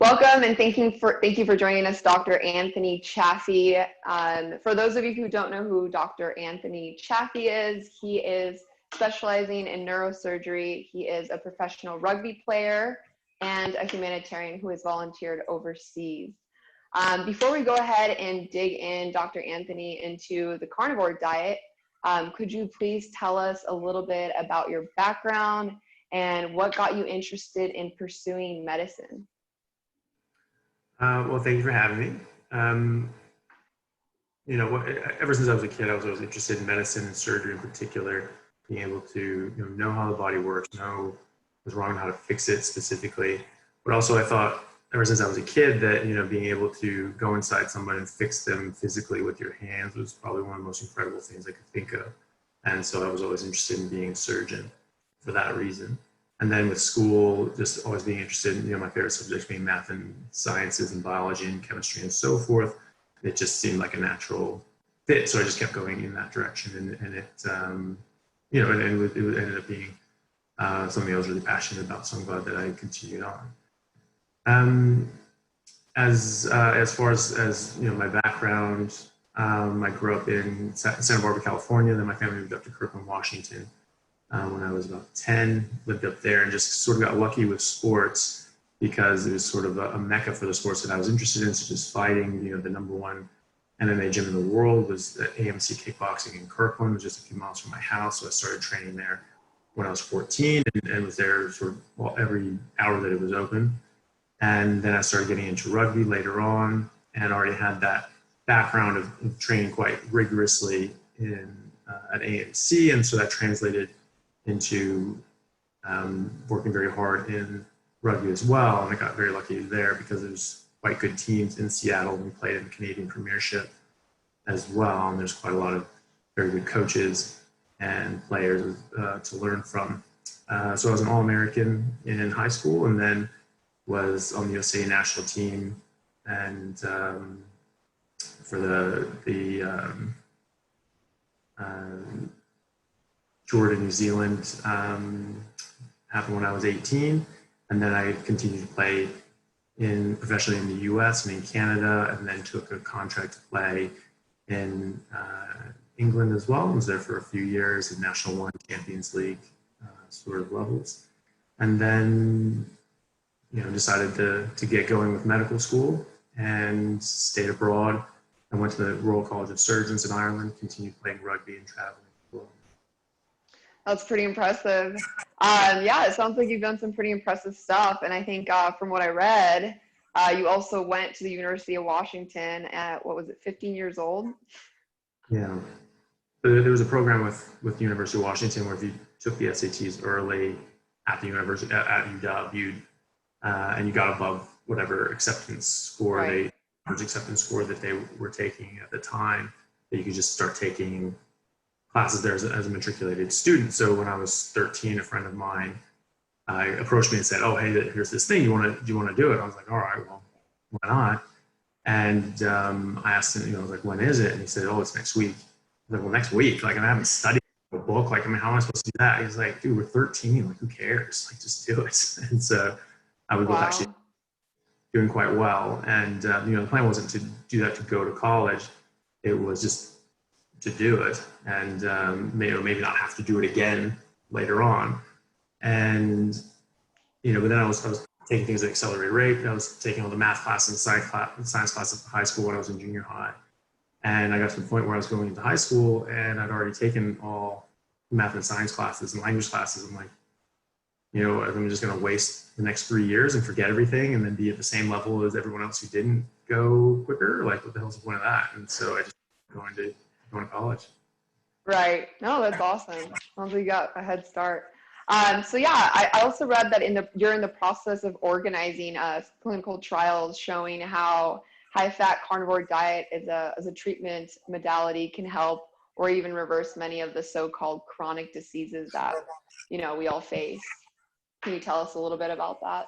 Welcome and thank you for joining us, Dr. Anthony Chaffee. For those of you who don't know who Dr. Anthony Chaffee is, he is specializing in neurosurgery. He is a professional rugby player and a humanitarian who has volunteered overseas. Before we go ahead and dig in, Dr. Anthony, into the carnivore diet, could you please tell us a little bit about your background and what got you interested in pursuing medicine? Well, thank you for having me. Ever since I was a kid, I was always interested in medicine and surgery in particular, being able to know how the body works, know what's wrong and how to fix it specifically. But also I thought ever since I was a kid that, being able to go inside someone and fix them physically with your hands was probably one of the most incredible things I could think of. And so I was always interested in being a surgeon for that reason. And then with school, just always being interested in, my favorite subjects being math and sciences and biology and chemistry and so forth. It just seemed like a natural fit. So I just kept going in that direction. And it, it ended up being something I was really passionate about. So I'm glad that I continued on. As far as my background, I grew up in Santa Barbara, California. Then my family moved up to Kirkland, Washington. When I was about 10, lived up there and just sort of got lucky with sports because it was sort of a mecca for the sports that I was interested in, such as fighting. The number one MMA gym in the world was the AMC Kickboxing in Kirkland, just a few miles from my house. So I started training there when I was 14 and was there sort of every hour that it was open. And then I started getting into rugby later on and already had that background of training quite rigorously at AMC. And so that translated into working very hard in rugby as well. And I got very lucky there because there's quite good teams in Seattle. We played in the Canadian Premiership as well. And there's quite a lot of very good coaches and players to learn from. So I was an All-American in high school and then was on the USA national team and for the tour to New Zealand happened when I was 18, and then I continued to play professionally in the US and in Canada, and then took a contract to play in England as well. I was there for a few years in National One, Champions League sort of levels, and then decided to get going with medical school and stayed abroad. I went to the Royal College of Surgeons in Ireland, continued playing rugby and traveling. That's pretty impressive. Yeah, it sounds like you've done some pretty impressive stuff. And I think from what I read, you also went to the University of Washington at, 15 years old? Yeah. There was a program with the University of Washington where if you took the SATs early at the university, at UW, and you got above whatever acceptance score, right. acceptance score that they were taking at the time, that you could just start taking classes there as a matriculated student. So when I was 13, a friend of mine approached me and said, "Oh, hey, here's this thing. Do you want to do it?" I was like, "All right, well, why not?" And I asked him, I was like, "When is it?" And he said, "Oh, it's next week." I was like, "Well, next week? Like, I haven't studied a book. Like, how am I supposed to do that?" He's like, "Dude, we're 13. Like, who cares? Like, just do it." And so I was actually doing quite well. And the plan wasn't to do that to go to college. It was just to do it and maybe not have to do it again later on. And but then I was taking things at accelerated rate. I was taking all the math classes and science classes at high school when I was in junior high. And I got to the point where I was going into high school and I'd already taken all math and science classes and language classes. I'm like, I'm just going to waste the next 3 years and forget everything and then be at the same level as everyone else who didn't go quicker. Like, what the hell's the point of that? And so I just going to college. Right. No, that's awesome. Sounds like you got a head start. So yeah, I also read that you're in the process of organizing clinical trials showing how high-fat carnivore diet as a treatment modality can help or even reverse many of the so-called chronic diseases that we all face. Can you tell us a little bit about that?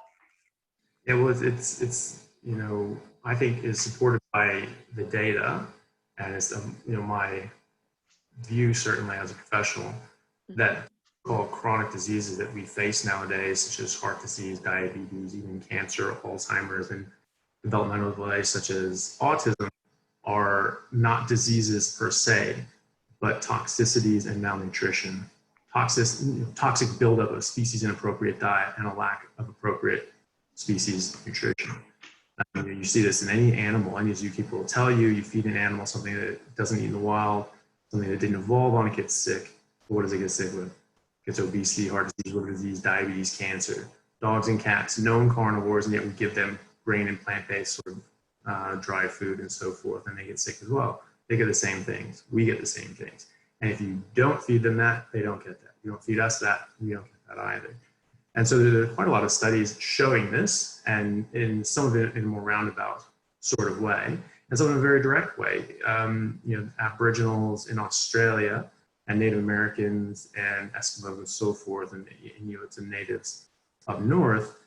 It's I think is supported by the data, and it's my view certainly as a professional that so-called chronic diseases that we face nowadays, such as heart disease, diabetes, even cancer, Alzheimer's, and developmental delays such as autism, are not diseases per se, but toxicities and malnutrition. Toxic buildup of species inappropriate diet and a lack of appropriate species nutrition. You see this in any animal. Any zookeeper will tell you, you feed an animal something that it doesn't eat in the wild, something that didn't evolve on, it gets sick. What does it get sick with? It gets obesity, heart disease, liver disease, diabetes, cancer. Dogs and cats, known carnivores, and yet we give them grain and plant-based sort of dry food and so forth, and they get sick as well. They get the same things. We get the same things. And if you don't feed them that, they don't get that. You don't feed us that, we don't get that either. And so there are quite a lot of studies showing this, and in some of it in a more roundabout sort of way, and some in a very direct way. Aboriginals in Australia and Native Americans and Eskimos and so forth, and Inuits and natives up north.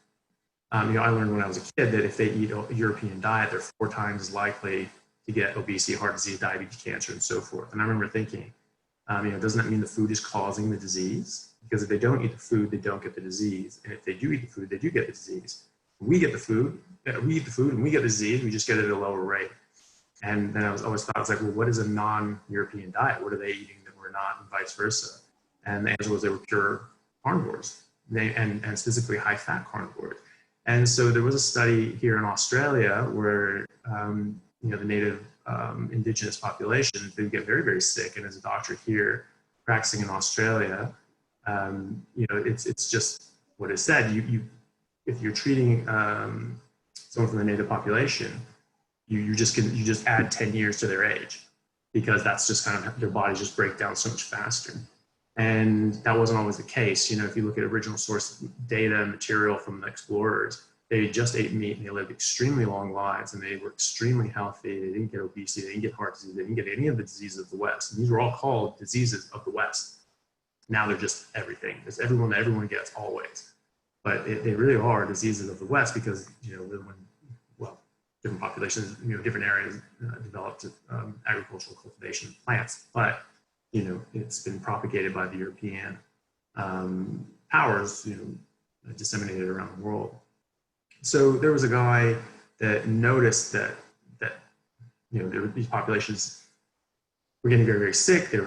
I learned when I was a kid that if they eat a European diet, they're 4 times as likely to get obesity, heart disease, diabetes, cancer, and so forth. And I remember thinking, doesn't that mean the food is causing the disease? Because if they don't eat the food, they don't get the disease. And if they do eat the food, they do get the disease. We get the food, we eat the food and we get the disease, we just get it at a lower rate. And then I always thought, well, what is a non-European diet? What are they eating that we're not, and vice versa? And the answer was they were pure carnivores, and specifically high-fat carnivores. And so there was a study here in Australia where the native indigenous population, they get very, very sick. And as a doctor here practicing in Australia, it's just what is said. If you're treating someone from the native population, you just add 10 years to their age, because that's just kind of, their bodies just break down so much faster. And that wasn't always the case. If you look at original source data and material from the explorers, they just ate meat and they lived extremely long lives and they were extremely healthy. They didn't get obesity, they didn't get heart disease, they didn't get any of the diseases of the West. And these were all called diseases of the West. Now they're just everything. It's everyone that everyone gets always. But they really are diseases of the West because, different populations, different areas developed agricultural cultivation of plants. But, it's been propagated by the European powers, disseminated around the world. So there was a guy that noticed that these populations were getting very, very sick. They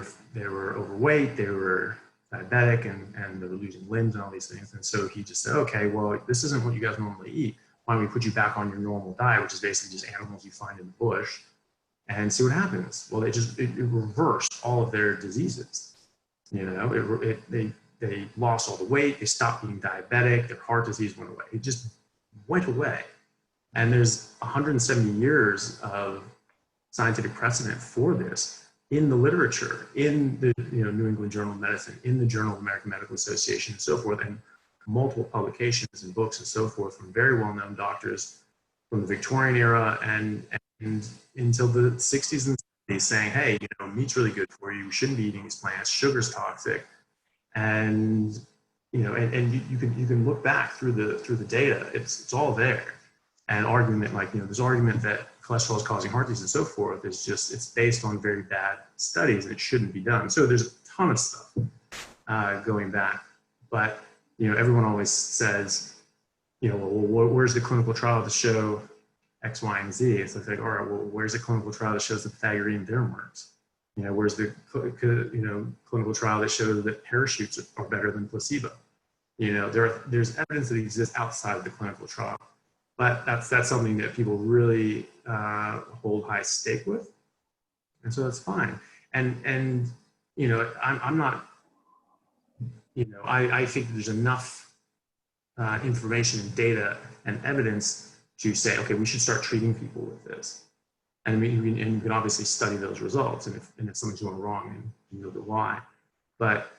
were overweight. They were diabetic, and they were losing limbs and all these things. And so he just said, okay, well, this isn't what you guys normally eat. Why don't we put you back on your normal diet, which is basically just animals you find in the bush, and see what happens. Well, it reversed all of their diseases. They lost all the weight. They stopped being diabetic. Their heart disease went away. It just went away. And there's 170 years of scientific precedent for this in the literature, in the New England Journal of Medicine, in the Journal of American Medical Association, and so forth, and multiple publications and books and so forth from very well-known doctors from the Victorian era and until the 60s and 70s saying, hey, meat's really good for you. You shouldn't be eating these plants. Sugar's toxic. And you can look back through the data. It's all there. And argument this argument that cholesterol is causing heart disease and so forth is just, it's based on very bad studies and it shouldn't be done. So there's a ton of stuff going back, but everyone always says, well, where's the clinical trial to show X, Y, and Z? It's like, all right, well, where's the clinical trial that shows the Pythagorean theorem works? Where's the clinical trial that shows that parachutes are better than placebo? There's evidence that exists outside of the clinical trial, but that's something that people really hold high stake with, and so that's fine. And I'm not, I think that there's enough information and data and evidence to say, okay, we should start treating people with this. And you can obviously study those results, and if something's going wrong, and you know the why. But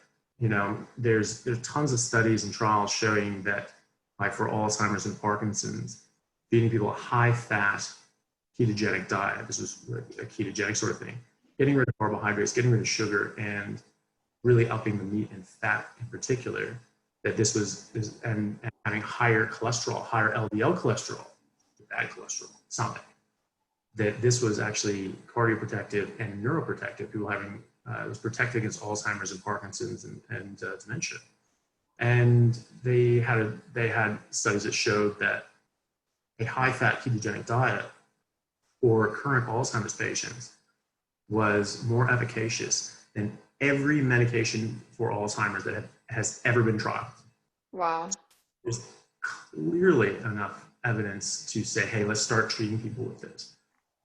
there's tons of studies and trials showing that, like for Alzheimer's and Parkinson's, feeding people a high-fat ketogenic diet, this was a ketogenic sort of thing, getting rid of carbohydrates, getting rid of sugar, and really upping the meat and fat in particular, that and having higher cholesterol, higher LDL cholesterol, bad cholesterol, it's not bad. That this was actually cardioprotective and neuroprotective, people having it was protected against Alzheimer's and Parkinson's and dementia. And they had studies that showed that a high-fat ketogenic diet for current Alzheimer's patients was more efficacious than every medication for Alzheimer's that has ever been tried. Wow. There's clearly enough evidence to say, hey, let's start treating people with this.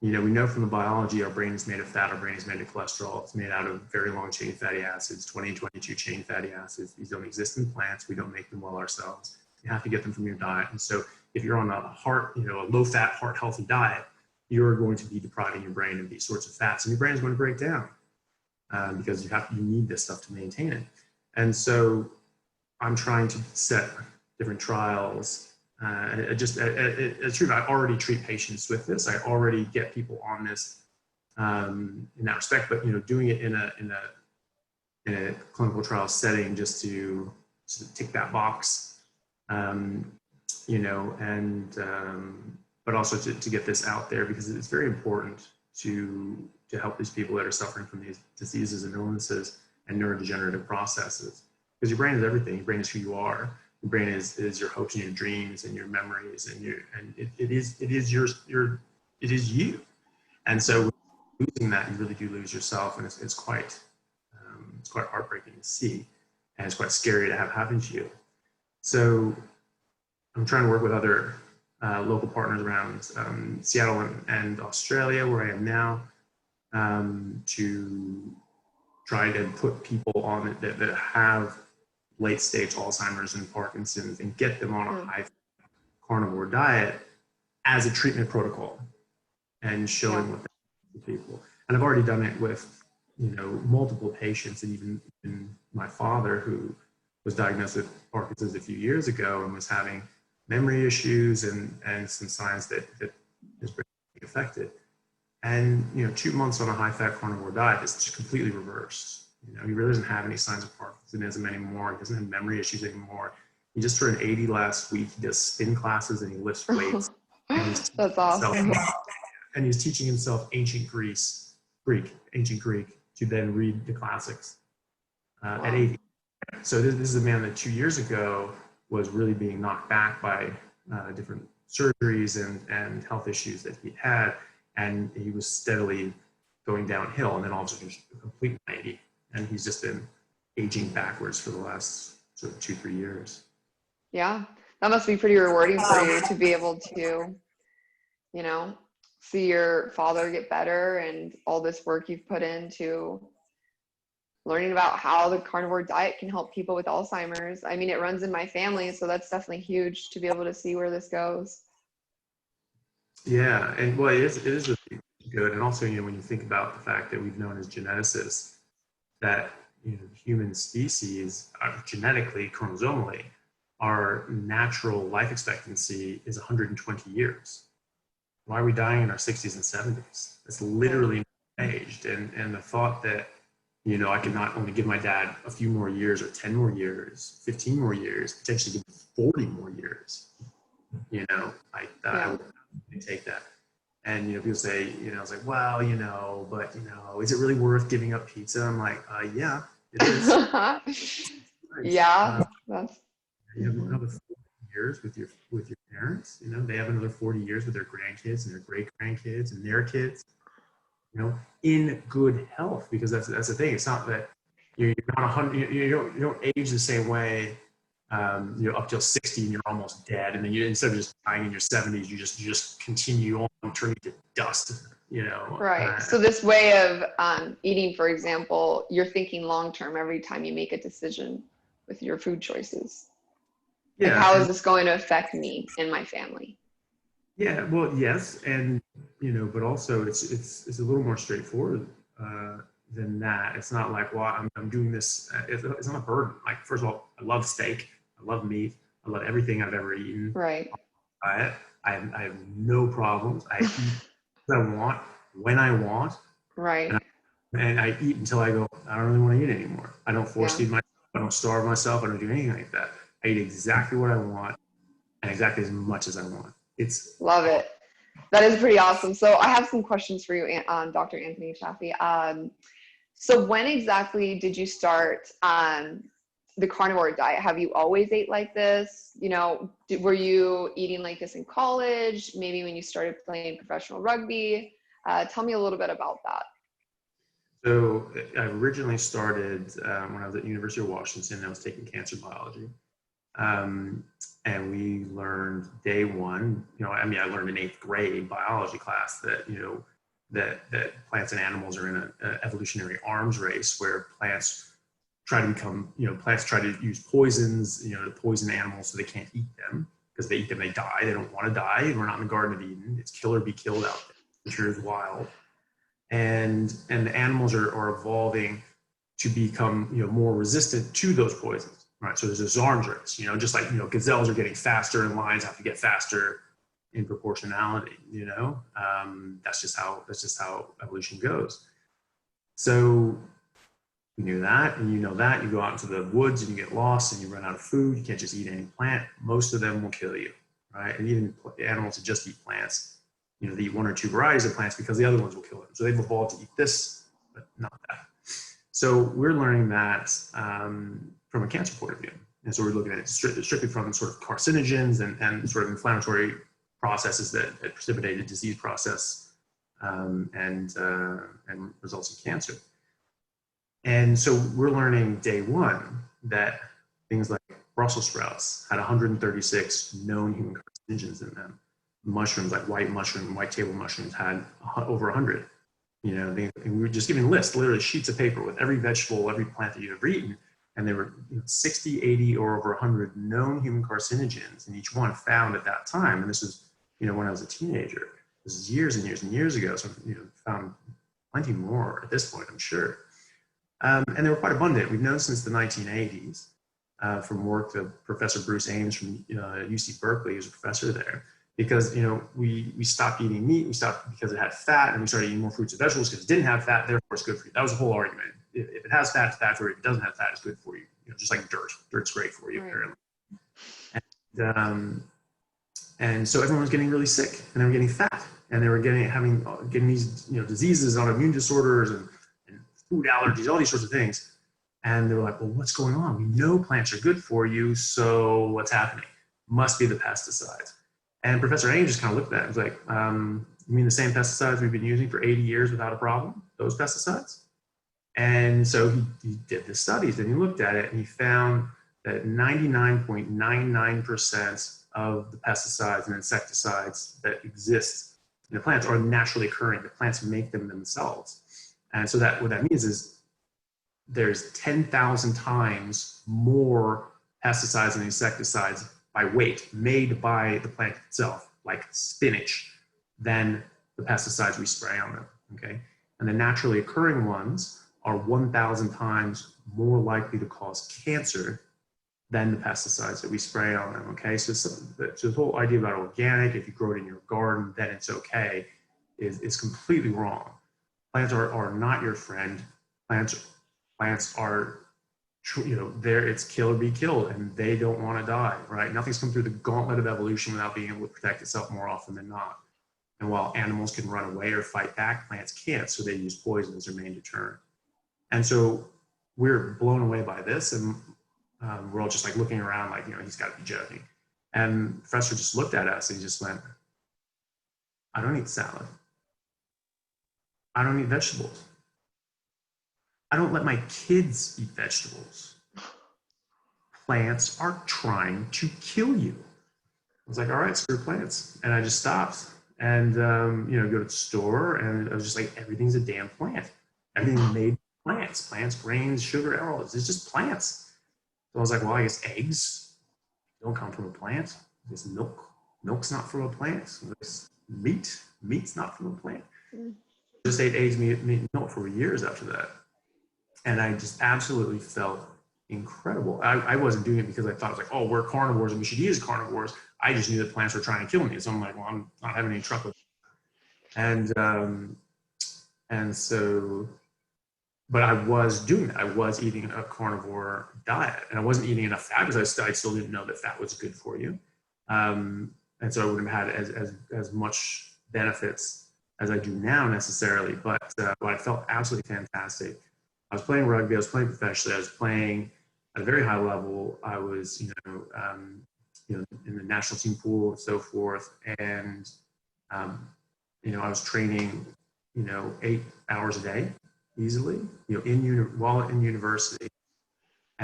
You know, we know from the biology, our brain is made of fat, our brain is made of cholesterol. It's made out of very long chain fatty acids, 20 and 22 chain fatty acids. These don't exist in plants. We don't make them well ourselves. You have to get them from your diet. And so if you're on a low fat, heart healthy diet, you're going to be depriving your brain of these sorts of fats, and your brain is going to break down because you need this stuff to maintain it. And so I'm trying to set different trials. It's true, I already treat patients with this. I already get people on this in that respect, but doing it in a clinical trial setting just to sort of tick that box, but also to get this out there, because it's very important to help these people that are suffering from these diseases and illnesses and neurodegenerative processes. Because your brain is everything. Your brain is who you are. Your brain is your hopes and your dreams and your memories, and it is you. And so losing that, you really do lose yourself, and it's quite heartbreaking to see, and it's quite scary to have happen to you. So I'm trying to work with other local partners around Seattle and Australia, where I am now, to try to put people on it that have late stage Alzheimer's and Parkinson's and get them on a high carnivore diet as a treatment protocol and showing what that does to people. And I've already done it with multiple patients, and even my father, who was diagnosed with Parkinson's a few years ago and was having memory issues and some signs that his brain was affected. And 2 months on a high-fat carnivore diet is just completely reversed. He really doesn't have any signs of Parkinsonism anymore. He doesn't have memory issues anymore. He just turned 80 last week. He does spin classes and he lifts weights. That's awesome. And he's teaching himself ancient Greek, to then read the classics at 80. So this is a man that 2 years ago was really being knocked back by different surgeries and health issues that he had. And he was steadily going downhill, and then all of a sudden just a complete 90. And he's just been aging backwards for the last sort of 2-3 years. Yeah, that must be pretty rewarding for you to be able to, see your father get better, and all this work you've put into learning about how the carnivore diet can help people with Alzheimer's. I mean, it runs in my family, so that's definitely huge to be able to see where this goes. Yeah, and well, it is really good. And also, when you think about the fact that we've known as geneticists that the human species genetically, chromosomally, our natural life expectancy is 120 years. Why are we dying in our 60s and 70s? It's literally aged. And the thought that I could not only give my dad a few more years, or 10 more years, 15 more years, potentially give him 40 more years, I would take that. And people say, I was like, well, but is it really worth giving up pizza? I'm like, yeah, it is. Yeah. You have another 40 years with your parents. They have another 40 years with their grandkids and their great grandkids and their kids. In good health, because that's the thing. It's not that you're not 100. You don't age the same way. Up till 60 and you're almost dead, and then instead of just dying in your 70s, you just continue on turning to dust. Right. So this way of eating, for example, you're thinking long term every time you make a decision with your food choices. Yeah. Like, how is this going to affect me and my family? Yeah. Well, yes, and but also it's a little more straightforward than that. It's not like, well, I'm doing this. It's not a burden. Like, first of all, I love steak. I love meat. I love everything I've ever eaten. Right. I have no problems. I eat what I want when I want. Right. And I eat until I go, I don't really want to eat anymore. I don't force feed myself. I don't starve myself. I don't do anything like that. I eat exactly what I want and exactly as much as I want. Love it. That is pretty awesome. So I have some questions for you, Dr. Anthony Chaffee. So when exactly did you start the carnivore diet? Have you always ate like this? You know, were you eating like this in college? Maybe when you started playing professional rugby? Tell me a little bit about that. So I originally started when I was at University of Washington. I was taking cancer biology. And we learned day one, I learned in 8th grade biology class that, that plants and animals are in an evolutionary arms race where plants try to become, plants try to use poisons, to poison animals so they can't eat them, because they eat them, they die. They don't want to die. We're not in the Garden of Eden. It's kill or be killed out there. Nature is wild. And the animals are evolving to become, more resistant to those poisons. Right, so there's this arms race, just like, gazelles are getting faster and lions have to get faster in proportionality, that's just how evolution goes. So you knew that, and you go out into the woods and you get lost and you run out of food. You can't just eat any plant. Most of them will kill you, right? And even animals that just eat plants, they eat 1 or 2 varieties of plants because the other ones will kill them. So they've evolved to eat this, but not that. So we're learning that from a cancer point of view. And so we're looking at it strictly from sort of carcinogens and sort of inflammatory processes that precipitate a disease process and results in cancer. And so we're learning day one that things like Brussels sprouts had 136 known human carcinogens in them. Mushrooms like white table mushrooms had over 100. And we were just giving lists, literally sheets of paper with every vegetable, every plant that you've ever eaten. And there were 60, 80, or over 100 known human carcinogens in each one found at that time. And this was, when I was a teenager. This is years and years and years ago. So, found plenty more at this point, I'm sure. And they were quite abundant. We've known since the 1980s from work of Professor Bruce Ames from UC Berkeley, who's a professor there. Because, we stopped eating meat, we stopped because it had fat, and we started eating more fruits and vegetables because it didn't have fat, therefore it's good for you. That was the whole argument. If it has fat, it's bad for you. If it doesn't have fat, it's good for you. Just like dirt. Dirt's great for you, apparently. And so everyone was getting really sick, and they were getting fat, and they were getting these diseases, autoimmune disorders, and food allergies, all these sorts of things. And they were like, well, what's going on? We know plants are good for you, so what's happening? Must be the pesticides. And Professor Ames just kind of looked at it and was like, you mean the same pesticides we've been using for 80 years without a problem? Those pesticides? And so he did the studies and he looked at it and he found that 99.99% of the pesticides and insecticides that exist in the plants are naturally occurring. The plants make them themselves. And so that what that means is there's 10,000 times more pesticides and insecticides by weight made by the plant itself, like spinach, than the pesticides we spray on them, okay? And the naturally occurring ones are 1,000 times more likely to cause cancer than the pesticides that we spray on them, okay? So the whole idea about organic, if you grow it in your garden, then it's okay, is completely wrong. Plants are not your friend. Plants are, it's kill or be killed, and they don't want to die, right? Nothing's come through the gauntlet of evolution without being able to protect itself more often than not. And while animals can run away or fight back, plants can't, so they use poison as their main deterrent. And so we're blown away by this, and we're all just like looking around like, he's got to be joking. And the professor just looked at us and he just went, I don't eat salad. I don't eat vegetables. I don't let my kids eat vegetables. Plants are trying to kill you. I was like, all right, screw plants. And I just stopped and, go to the store, and I was just like, everything's a damn plant. Everything's made from plants, grains, sugar, arrows. It's just plants. So I was like, well, I guess eggs don't come from a plant. I guess milk's not from a plant. I guess meat's not from a plant. Just ate eggs, meat, and milk for years after that. And I just absolutely felt incredible. I wasn't doing it because I thought it was like, oh, we're carnivores and we should eat as carnivores. I just knew that plants were trying to kill me. So I'm like, well, I'm not having any truck with it. And so, but I was doing that. I was eating a carnivore diet, and I wasn't eating enough fat because I still didn't know that fat was good for you. And so I wouldn't have had as much benefits as I do now necessarily, but I felt absolutely fantastic. I was playing rugby, I was playing professionally, I was playing at a very high level. I was, in the national team pool and so forth. And, I was training, 8 hours a day easily, while in university,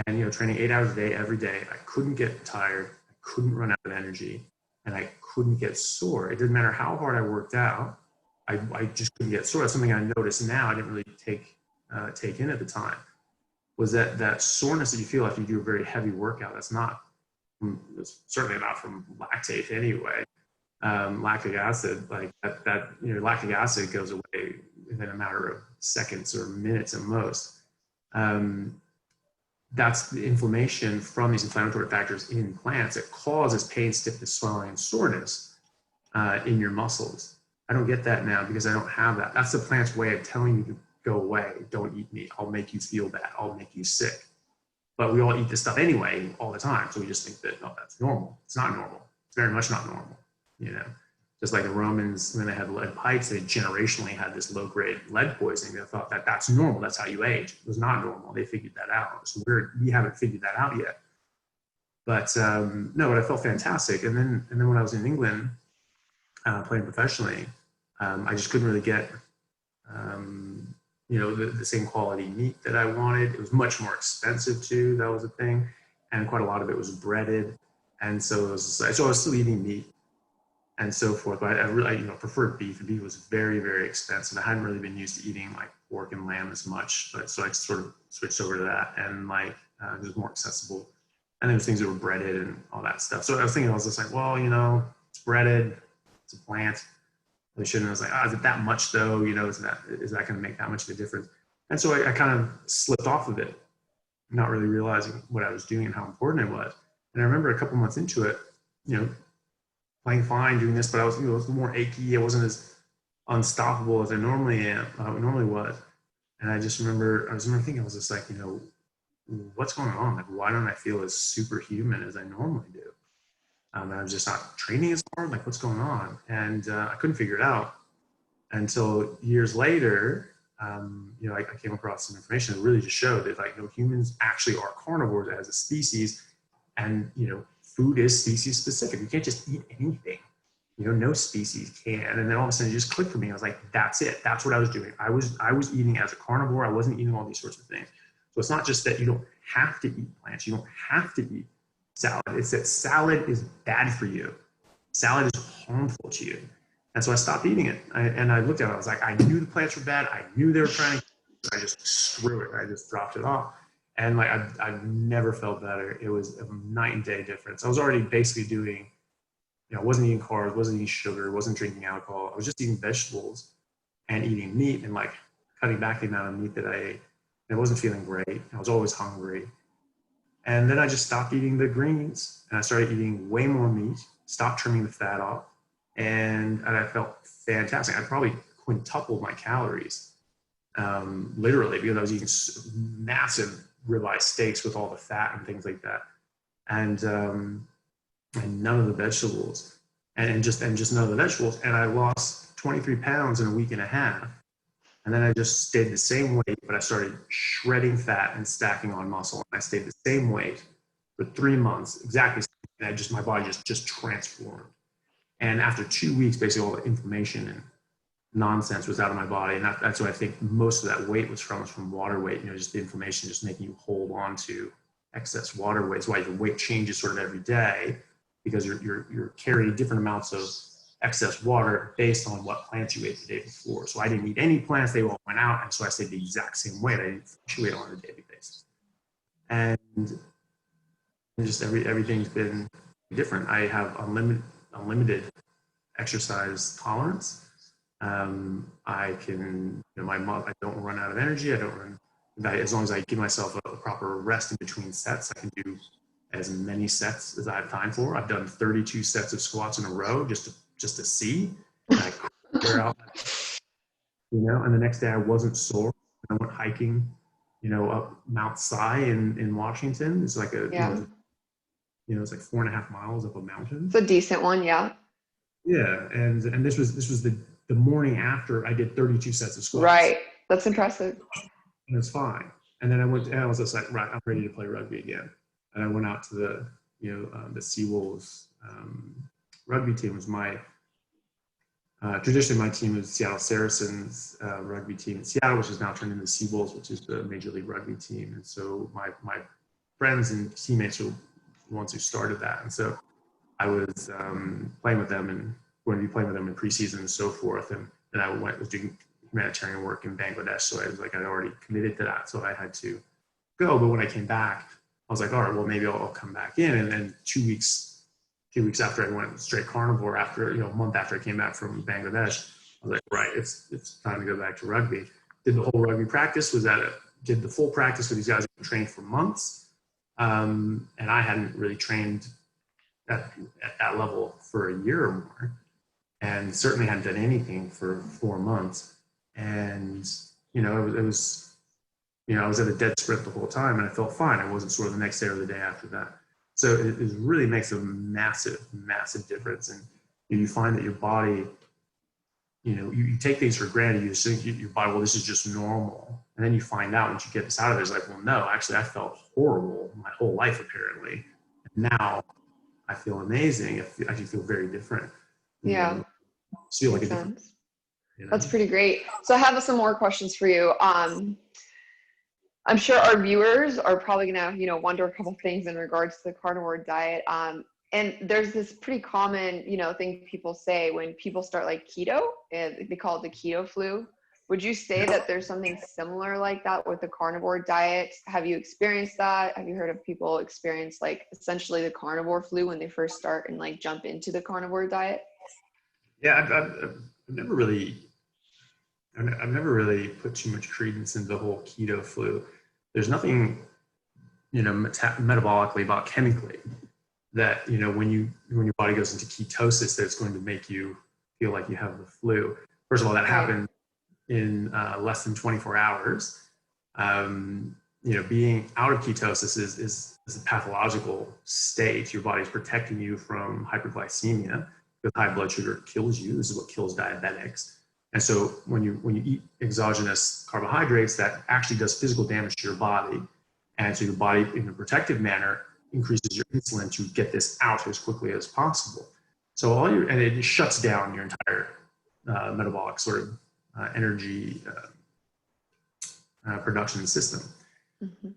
and, training 8 hours a day, every day. I couldn't get tired. I couldn't run out of energy, and I couldn't get sore. It didn't matter how hard I worked out. I just couldn't get sore. That's something I notice now. I didn't really take in at the time, was that soreness that you feel after you do a very heavy workout. It's certainly not from lactate anyway. Lactic acid, like that, lactic acid goes away within a matter of seconds or minutes at most. That's the inflammation from these inflammatory factors in plants that causes pain, stiffness, swelling, and soreness in your muscles. I don't get that now because I don't have that. That's the plant's way of telling you to go away. Don't eat meat. I'll make you feel bad. I'll make you sick. But we all eat this stuff anyway all the time. So we just think that, no, that's normal. It's not normal. It's very much not normal. Just like the Romans, when they had lead pipes, they generationally had this low-grade lead poisoning. They thought that that's normal. That's how you age. It was not normal. They figured that out. So we haven't figured that out yet. But but I felt fantastic. And then when I was in England, playing professionally, I just couldn't really get, the same quality meat that I wanted. It was much more expensive too. That was a thing. And quite a lot of it was breaded. And so I was still eating meat and so forth. But I really, preferred beef. Beef was very, very expensive. I hadn't really been used to eating like pork and lamb as much. So I sort of switched over to that, and it was more accessible. And there was things that were breaded and all that stuff. So I was just like, well, it's breaded, it's a plant. I shouldn't. I was like, is it that much though? Is that going to make that much of a difference? And so I kind of slipped off of it, not really realizing what I was doing and how important it was. And I remember a couple months into it, playing fine, doing this, but I was, it was more achy. I wasn't as unstoppable as I normally was. And I remember thinking, I was just like, what's going on? Like, why don't I feel as superhuman as I normally do? And I was just not training as hard. Like, what's going on? And I couldn't figure it out until years later. I came across some information that really just showed that humans actually are carnivores as a species, and food is species specific. You can't just eat anything. No species can. And then all of a sudden it just clicked for me. I was like, that's it. That's what I was doing. I was eating as a carnivore. I wasn't eating all these sorts of things. So it's not just that you don't have to eat plants. You don't have to eat salad. It's that salad is bad for you. Salad is harmful to you. And so I stopped eating it. And I looked at it. I was like, I knew the plants were bad. I knew they were trying to, I just screw it. I just dropped it off. And I've never felt better. It was a night and day difference. I was already basically doing, I wasn't eating carbs, wasn't eating sugar, wasn't drinking alcohol. I was just eating vegetables and eating meat, and cutting back the amount of meat that I ate. And I wasn't feeling great. I was always hungry. And then I just stopped eating the greens, and I started eating way more meat, stopped trimming the fat off, and I felt fantastic. I probably quintupled my calories, literally, because I was eating massive ribeye steaks with all the fat and things like that, and none of the vegetables, and just none of the vegetables. And I lost 23 pounds in a week and a half. And then I just stayed the same weight, but I started shredding fat and stacking on muscle. And I stayed the same weight for 3 months, exactly. And my body just transformed. And after 2 weeks, basically all the inflammation and nonsense was out of my body. And that's what I think most of that weight was from water weight, just the inflammation just making you hold on to excess water weight. It's why your weight changes sort of every day, because you're carrying different amounts of excess water based on what plants you ate the day before. So I didn't eat any plants, they all went out, and so I stayed the exact same weight. I didn't fluctuate on a daily basis. And just everything's been different. I have unlimited exercise tolerance. I can, I don't run out of energy. As long as I give myself a proper rest in between sets, I can do as many sets as I have time for. I've done 32 sets of squats in a row just to see. And I clear out, and the next day I wasn't sore. I went hiking, up Mount Si in Washington. It's like it's like 4.5 miles up a mountain. It's a decent one, yeah. Yeah, and this was the morning after I did 32 sets of squats. Right, that's impressive. and it's fine. And then I was just like, right, I'm ready to play rugby again. And I went out to the Seawolves rugby team. Was my traditionally my team was Seattle Saracens rugby team in Seattle, which is now turned into Seawolves, which is the Major League Rugby team. And so my friends and teammates were the ones who started that. And so I was playing with them and going to be playing with them in preseason and so forth. And then I was doing humanitarian work in Bangladesh. So I was like, I'd already committed to that. So I had to go. But when I came back, I was like, all right, well, maybe I'll come back in. And then 2 weeks after I went straight carnivore, after, a month after I came back from Bangladesh, I was like, right, it's time to go back to rugby. Did the whole rugby practice, did the full practice with these guys who trained for months. And I hadn't really trained at that level for a year or more, and certainly hadn't done anything for 4 months. And, it was I was at a dead sprint the whole time, and I felt fine. I wasn't sort of the next day or the day after that. So it really makes a massive, massive difference. And you find that your body, you take things for granted. You just think your body, well, this is just normal. And then you find out once you get this out of it, it's like, well, no, actually I felt horrible my whole life apparently. And now I feel amazing. I actually feel very different. Yeah. Feel like a different. That's pretty great. So I have some more questions for you. I'm sure our viewers are probably gonna, wonder a couple things in regards to the carnivore diet. And there's this pretty common, thing people say when people start like keto, and they call it the keto flu. Would you say that there's something similar like that with the carnivore diet? Have you experienced that? Have you heard of people experience like essentially the carnivore flu when they first start and like jump into the carnivore diet? Yeah, I've never really put too much credence into the whole keto flu. There's nothing, metabolically, biochemically, that when your body goes into ketosis, that it's going to make you feel like you have the flu. First of all, that happened in less than 24 hours. Being out of ketosis is a pathological state. Your body's protecting you from hyperglycemia, because high blood sugar kills you. This is what kills diabetics. And so when you eat exogenous carbohydrates, that actually does physical damage to your body. And so your body, in a protective manner, increases your insulin to get this out as quickly as possible. So and it shuts down your entire metabolic sort of energy production system. Mm-hmm.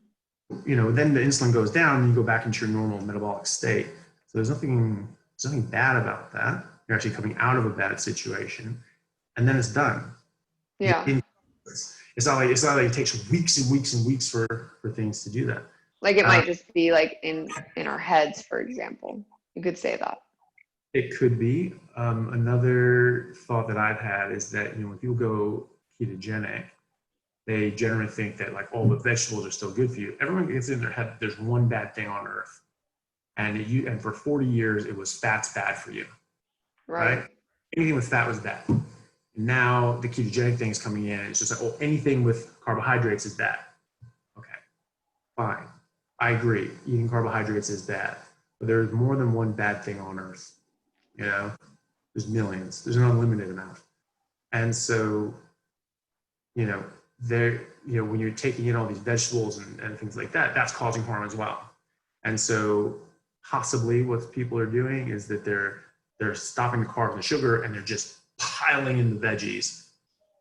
Then the insulin goes down and you go back into your normal metabolic state. So there's nothing bad about that. You're actually coming out of a bad situation. And then it's done. Yeah. It's not like it takes weeks and weeks and weeks for things to do that. Like it might just be like in our heads, for example. You could say that. It could be. Another thought that I've had is that, when people go ketogenic, they generally think that like all the vegetables are still good for you. Everyone gets in their head that there's one bad thing on earth. And for 40 years, it was fat's bad for you. Right? Anything with fat was bad. Now the ketogenic thing is coming in. It's just like, anything with carbohydrates is bad. Okay, fine. I agree. Eating carbohydrates is bad. But there's more than one bad thing on earth. There's millions. There's an unlimited amount. And so, when you're taking in all these vegetables and things like that, that's causing harm as well. And so possibly what people are doing is that they're stopping the carbs and the sugar, and they're just piling in the veggies,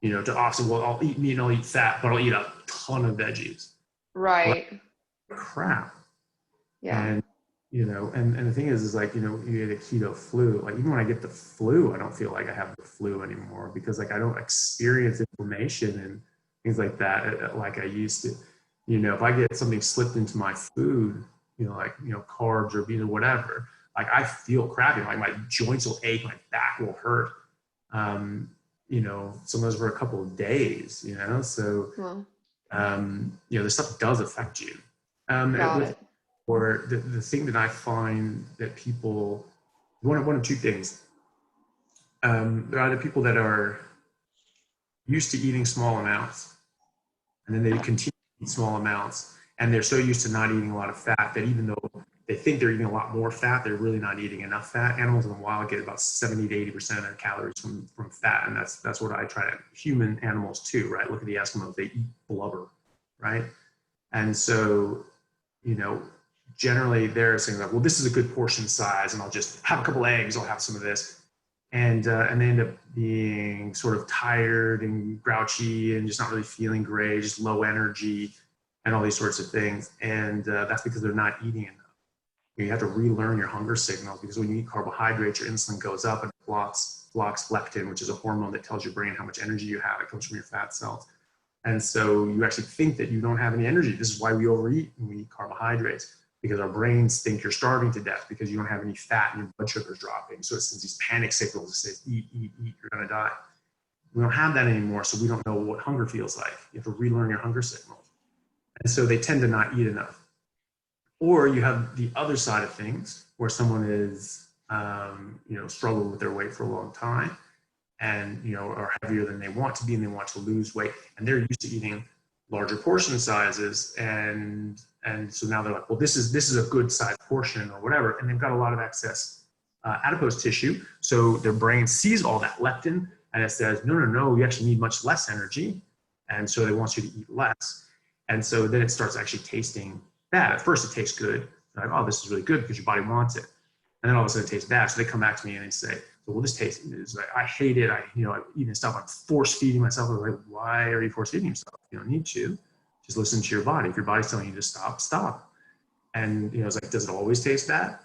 to offset, well, I'll eat meat and I'll eat fat, but I'll eat a ton of veggies. Right. Well, crap. Yeah. And, and the thing is like, you get a keto flu. Like even when I get the flu, I don't feel like I have the flu anymore, because like I don't experience inflammation and things like that like I used to. If I get something slipped into my food, carbs or whatever, like I feel crappy. Like my joints will ache, my back will hurt. Sometimes for a couple of days, so, this stuff does affect you. Or the thing that I find that people, one of two things, there are either people that are used to eating small amounts, and then they continue to eat small amounts, and they're so used to not eating a lot of fat that even though they think they're eating a lot more fat, they're really not eating enough fat. Animals in the wild get about 70 to 80% of their calories from fat, and that's what I try to. Human animals too, right? Look at the Eskimos; they eat blubber. right? And so, generally they're saying like, well, this is a good portion size, and I'll just have a couple eggs, I'll have some of this. And they end up being sort of tired and grouchy and just not really feeling great, just low energy and all these sorts of things. And that's because they're not eating enough. You have to relearn your hunger signals, because when you eat carbohydrates, your insulin goes up and blocks leptin, which is a hormone that tells your brain how much energy you have. It comes from your fat cells. And so you actually think that you don't have any energy. This is why we overeat when we eat carbohydrates, because our brains think you're starving to death because you don't have any fat and your blood sugar is dropping. So it sends these panic signals that says, eat, eat, eat, you're going to die. We don't have that anymore, so we don't know what hunger feels like. You have to relearn your hunger signals. And so they tend to not eat enough. Or you have the other side of things where someone is, struggled with their weight for a long time and, are heavier than they want to be and they want to lose weight. And they're used to eating larger portion sizes. And so now they're like, well, this is a good size portion or whatever. And they've got a lot of excess adipose tissue. So their brain sees all that leptin and it says, no, you actually need much less energy. And so they want you to eat less. And so then it starts actually tasting bad. At first it tastes good. They're like, oh, this is really good because your body wants it. And then all of a sudden it tastes bad. So they come back to me and they say, well, this tastes, like, I hate it. I eat stuff. I'm force feeding myself. I'm like, why are you force feeding yourself? You don't need to. Just listen to your body. If your body's telling you to stop, stop. And, it's like, does it always taste bad?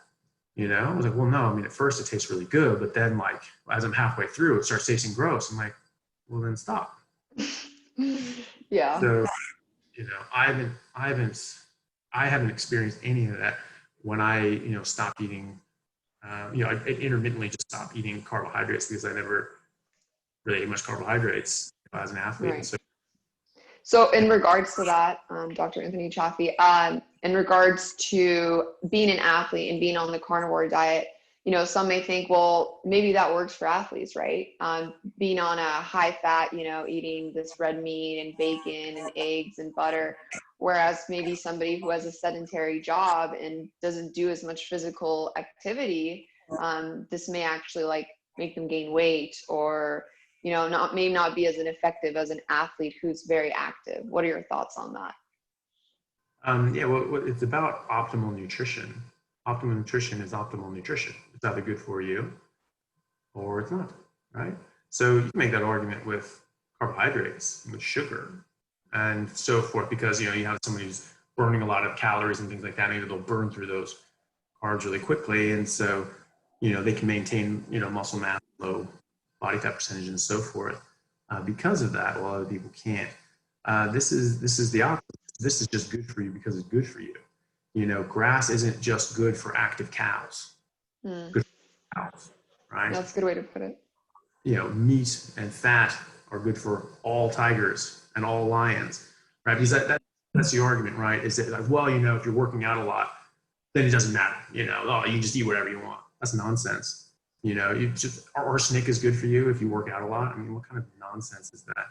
I was like, well, no, at first it tastes really good, but then like, as I'm halfway through, it starts tasting gross. I'm like, well, then stop. Yeah. So, I haven't experienced any of that when I, stopped eating. I intermittently just stopped eating carbohydrates because I never really ate much carbohydrates as an athlete. Right. So in regards to that, Dr. Anthony Chaffee, in regards to being an athlete and being on the carnivore diet, some may think, well, maybe that works for athletes, right? Being on a high fat, eating this red meat and bacon and eggs and butter, whereas maybe somebody who has a sedentary job and doesn't do as much physical activity, this may actually like make them gain weight or, may not be as effective as an athlete who's very active. What are your thoughts on that? Well, it's about optimal nutrition. Optimal nutrition is optimal nutrition. It's either good for you or it's not, right? So you can make that argument with carbohydrates, with sugar, and so forth, because you have somebody who's burning a lot of calories and things like that. Maybe they'll burn through those carbs really quickly, and so they can maintain muscle mass, low body fat percentage, and so forth because of that. While other people can't. This is the opposite. This is just good for you because it's good for you. Grass isn't just good for active cows. Good for cows, right? That's a good way to put it. Meat and fat are good for all tigers and all lions, right? Because that's the argument, right? Is that like, well, if you're working out a lot, then it doesn't matter. Oh, you just eat whatever you want. That's nonsense. Arsenic is good for you if you work out a lot. What kind of nonsense is that?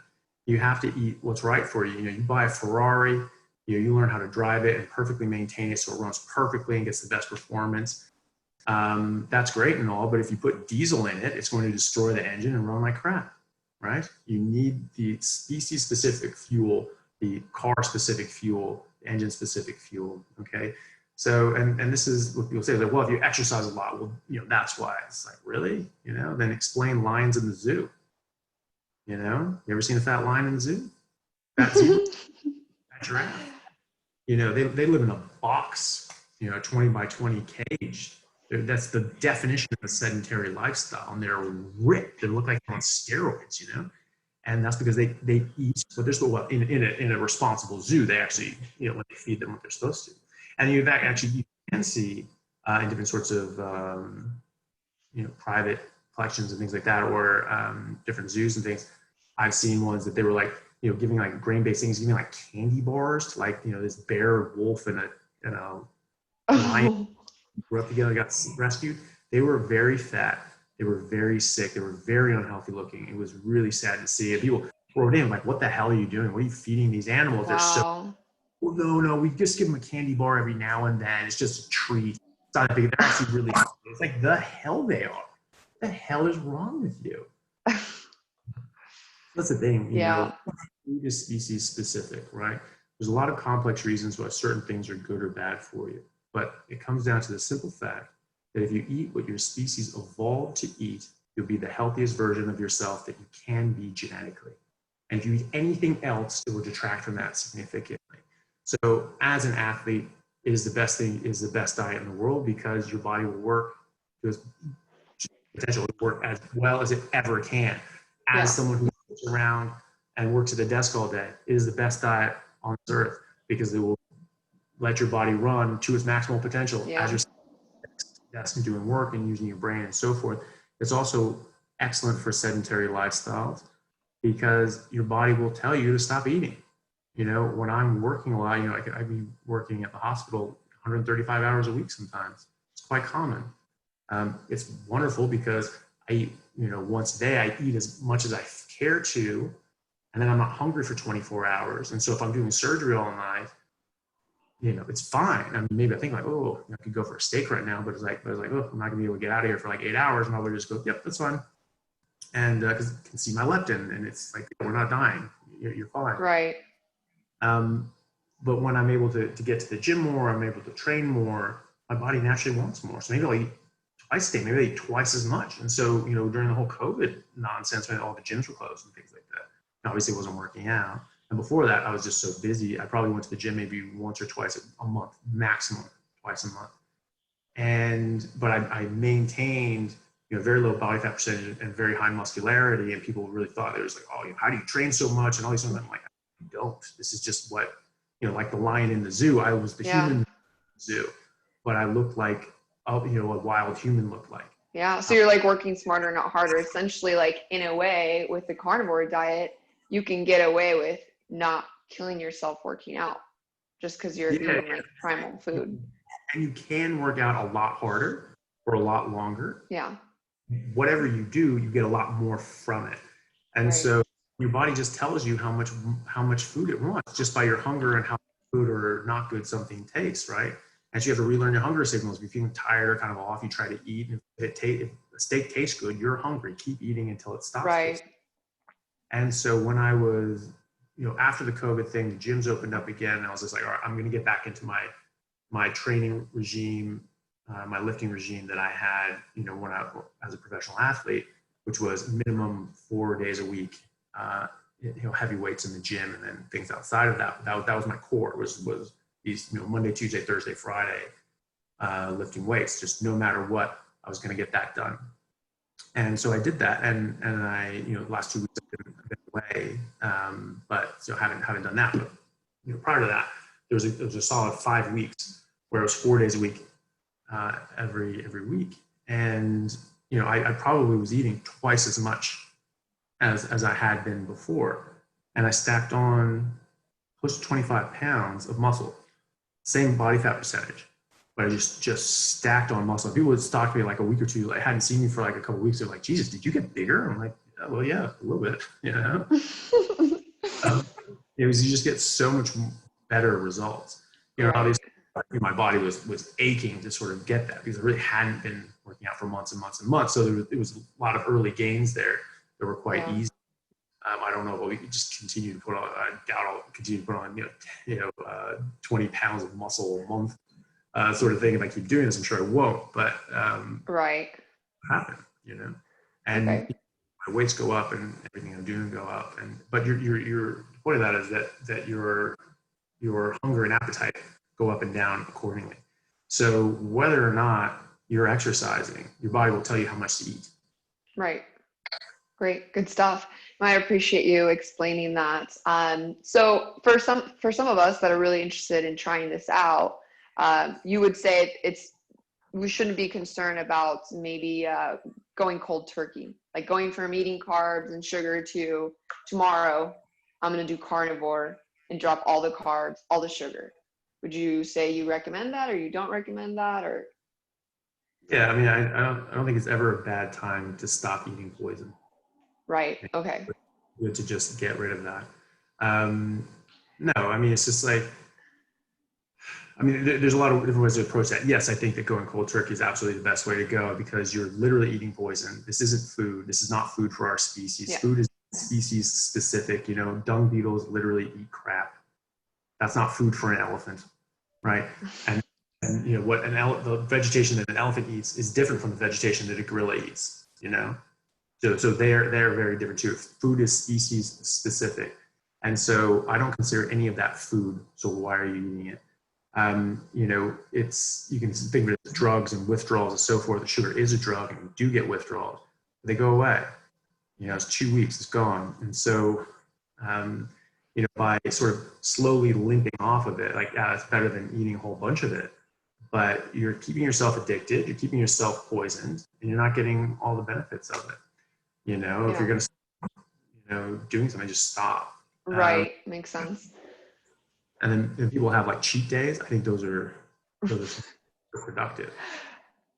You have to eat what's right for you. You buy a Ferrari, you learn how to drive it and perfectly maintain it so it runs perfectly and gets the best performance. That's great and all, but if you put diesel in it, it's going to destroy the engine and run like crap, right? You need the species-specific fuel, the car-specific fuel, the engine-specific fuel, okay? So, and this is what people say, like, well, if you exercise a lot, well, that's why. It's like, really? Then explain lions in the zoo. You ever seen a fat lion in the zoo? Fat zebra? Fat giraffe? They live in a box, 20 by 20 cage. That's the definition of a sedentary lifestyle. And they're ripped. They look like they're on steroids, And that's because they eat, but they're still in a responsible zoo. They actually, when they feed them what they're supposed to. And you can see in different sorts of, private collections and things like that, or different zoos and things. I've seen ones that they were like, giving like grain-based things, giving like candy bars to like, this bear, wolf, and a lion grew up together, got rescued. They were very fat. They were very sick. They were very unhealthy looking. It was really sad to see. And people wrote in like, what the hell are you doing? What are you feeding these animals? Wow. They're so, well, no, we just give them a candy bar every now and then. It's just a treat. So I think they're actually really, it's like the hell they are. What the hell is wrong with you? That's the thing, food is species specific, right? there's a lot of complex reasons why certain things are good or bad for you. But it comes down to the simple fact that if you eat what your species evolved to eat, you'll be the healthiest version of yourself that you can be genetically. And if you eat anything else, it will detract from that significantly. So as an athlete, it is the best diet in the world, because your body will work to its potential to work as well as it ever can. As someone who sits around and works at a desk all day, it is the best diet on this earth, because it will let your body run to its maximal potential as you're sitting at the desk and doing work and using your brain and so forth. It's also excellent for sedentary lifestyles, because your body will tell you to stop eating. You know, when I'm working a lot, you know, I'd be working at the hospital 135 hours a week sometimes. It's quite common. It's wonderful because I eat, you know, once a day. I eat as much as I care to, and then I'm not hungry for 24 hours. And so if I'm doing surgery all night, you know, it's fine. I mean, maybe I think like, oh, I could go for a steak right now, but I was like, oh, I'm not gonna be able to get out of here for like 8 hours, and I'll just go, yep, that's fine. And because I can see my leptin, and it's like, we're not dying, you're fine. Right. But when I'm able to get to the gym more, I'm able to train more, my body naturally wants more. So maybe I'll eat twice a day, maybe I'll eat twice as much. And so, you know, during the whole COVID nonsense, when all the gyms were closed and things like that, obviously it wasn't working out. And before that, I was just so busy. I probably went to the gym maybe once or twice a month, maximum twice a month. But I maintained, you know, very low body fat percentage and very high muscularity. And people really thought it was like, oh, how do you train so much? And all these things. I'm like, I don't. This is just what, you know, like the lion in the zoo. I was the human in the zoo, but I looked like, you know, a wild human looked like. Yeah. So you're like working smarter, not harder. Essentially, like in a way, with the carnivore diet, you can get away with not killing yourself working out just because you're eating like primal food. And you can work out a lot harder for a lot longer. Yeah. Whatever you do, you get a lot more from it. And so your body just tells you how much food it wants just by your hunger and how good or not good something tastes, right? And so you have to relearn your hunger signals. If you're feeling tired or kind of off, you try to eat. And if a steak tastes good, you're hungry. Keep eating until it stops. Right. And so when I was, you know, after the COVID thing, the gyms opened up again, and I was just like, all right, I'm going to get back into my training regime, my lifting regime that I had, you know, when I as a professional athlete, which was minimum 4 days a week, you know, heavy weights in the gym, and then things outside of that. That was my core. Was these, you know, Monday, Tuesday, Thursday, Friday, lifting weights. Just no matter what, I was going to get that done. And so I did that, and I, you know, the last 2 weeks I've been away, but so haven't done that. But, you know, prior to that, there was a solid 5 weeks where it was 4 days a week, every week, and you know, I probably was eating twice as much as I had been before, and I stacked on close to 25 pounds of muscle, same body fat percentage. But I just stacked on muscle. People would stalk me like a week or two. I hadn't seen me for like a couple of weeks. They're like, Jesus, did you get bigger? I'm like, yeah, well, yeah, a little bit, you know? You just get so much better results. You know, obviously my body was aching to sort of get that because I really hadn't been working out for months and months and months. So there was a lot of early gains there that were quite easy. I don't know if we could just continue to put on, I doubt I'll continue to put on, 20 pounds of muscle a month. Sort of thing. If I keep doing this, I'm sure I won't. But happen, you know, and my weights go up and everything I'm doing go up. And but your point of that is that your hunger and appetite go up and down accordingly. So whether or not you're exercising, your body will tell you how much to eat. Right. Great. Good stuff. I appreciate you explaining that. So for some of us that are really interested in trying this out, you would say we shouldn't be concerned about maybe going cold turkey, like going from eating carbs and sugar to tomorrow, I'm going to do carnivore and drop all the carbs, all the sugar. Would you say you recommend that, or you don't recommend that, or? Yeah, I mean, I don't think it's ever a bad time to stop eating poison. Right. Okay. To just get rid of that. No, I mean, it's just like, I mean, there's a lot of different ways to approach that. Yes, I think that going cold turkey is absolutely the best way to go because you're literally eating poison. This isn't food. This is not food for our species. Yeah. Food is species specific. You know, dung beetles literally eat crap. That's not food for an elephant, right? And you know what the vegetation that an elephant eats is different from the vegetation that a gorilla eats. You know, so they're very different too. Food is species specific, and so I don't consider any of that food. So why are you eating it? You know, you can think of it as drugs and withdrawals and so forth. The sugar is a drug, and you do get withdrawals. They go away. You know, it's 2 weeks, it's gone. And so, you know, by sort of slowly limping off of it, like, yeah, it's better than eating a whole bunch of it. But you're keeping yourself addicted, you're keeping yourself poisoned, and you're not getting all the benefits of it. You know, if you're going to, you know, doing something, just stop. Right. Makes sense. And then people have like cheat days. I think those are productive.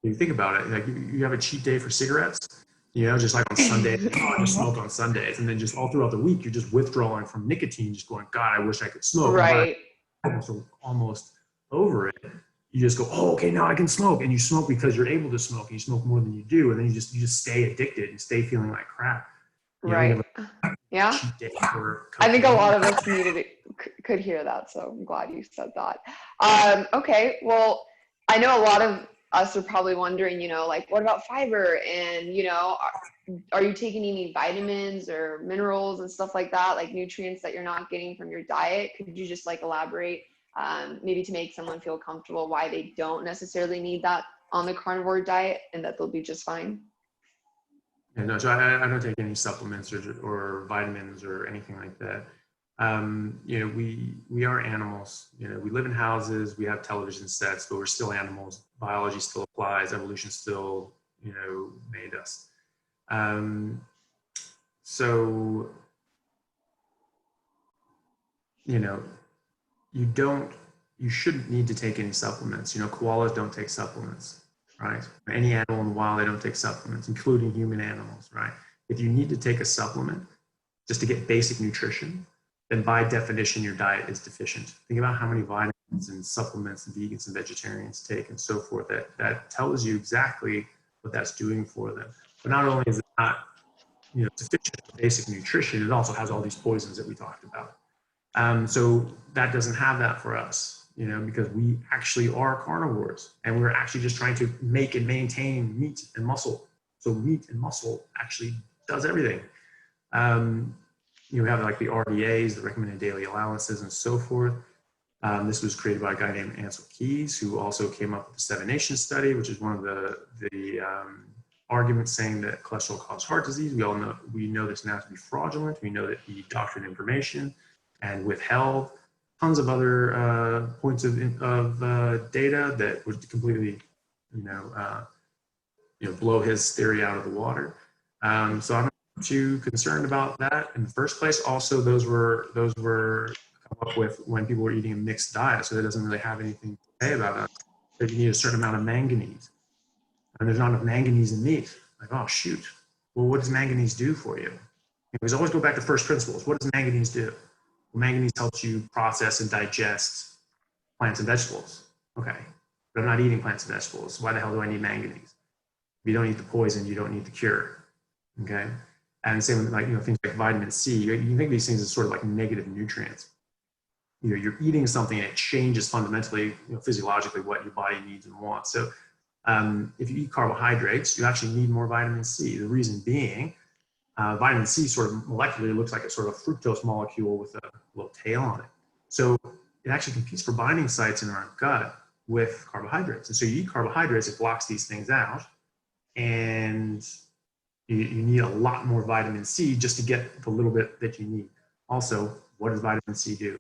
If you think about it, like you have a cheat day for cigarettes, you know, just like on Sundays, I just smoke on Sundays. And then just all throughout the week, you're just withdrawing from nicotine, just going, God, I wish I could smoke. Right. Almost over it. You just go, oh, okay, now I can smoke. And you smoke because you're able to smoke, and you smoke more than you do. And then you just stay addicted and stay feeling like crap. Right. Yeah. I think a lot of us could hear that. So I'm glad you said that. Okay. Well, I know a lot of us are probably wondering, you know, like, what about fiber? And, you know, are you taking any vitamins or minerals and stuff like that, like nutrients that you're not getting from your diet? Could you just like elaborate, maybe to make someone feel comfortable why they don't necessarily need that on the carnivore diet and that they'll be just fine? Yeah, no, so I don't take any supplements or vitamins or anything like that. You know, we are animals. You know, we live in houses, we have television sets, but we're still animals. Biology still applies. Evolution still, you know, made us. So, you know, you shouldn't need to take any supplements. You know, koalas don't take supplements. Right? Any animal in the wild, they don't take supplements, including human animals, right? If you need to take a supplement just to get basic nutrition, then by definition, your diet is deficient. Think about how many vitamins and supplements vegans and vegetarians take and so forth. That tells you exactly what that's doing for them. But not only is it not, you know, sufficient for basic nutrition, it also has all these poisons that we talked about. So that doesn't have that for us. You know, because we actually are carnivores, and we're actually just trying to make and maintain meat and muscle. So meat and muscle actually does everything. You have like the RDAs, the recommended daily allowances, and so forth. This was created by a guy named Tahys, who also came up with the 7 Nations study, which is one of the arguments saying that cholesterol causes heart disease. We know this now to be fraudulent. We know that he doctored information and withheld tons of other points of data that would completely, you know, blow his theory out of the water. So I'm not too concerned about that in the first place. Also, those were come up with when people were eating a mixed diet, so that doesn't really have anything to say about us. That you need a certain amount of manganese, and there's not enough manganese in meat. Like, oh shoot, well, what does manganese do for you? We always go back to first principles. What does manganese do? Well, manganese helps you process and digest plants and vegetables. Okay, but I'm not eating plants and vegetables. Why the hell do I need manganese? If you don't eat the poison, you don't need the cure. Okay, and same with like, you know, things like vitamin C. You think of these things as sort of like negative nutrients. You know, you're eating something and it changes fundamentally, you know, physiologically what your body needs and wants. So if you eat carbohydrates, you actually need more vitamin C. The reason being, vitamin C sort of molecularly looks like a sort of fructose molecule with a little tail on it. So it actually competes for binding sites in our gut with carbohydrates. And so you eat carbohydrates, it blocks these things out, and you need a lot more vitamin C just to get the little bit that you need. Also, what does vitamin C do?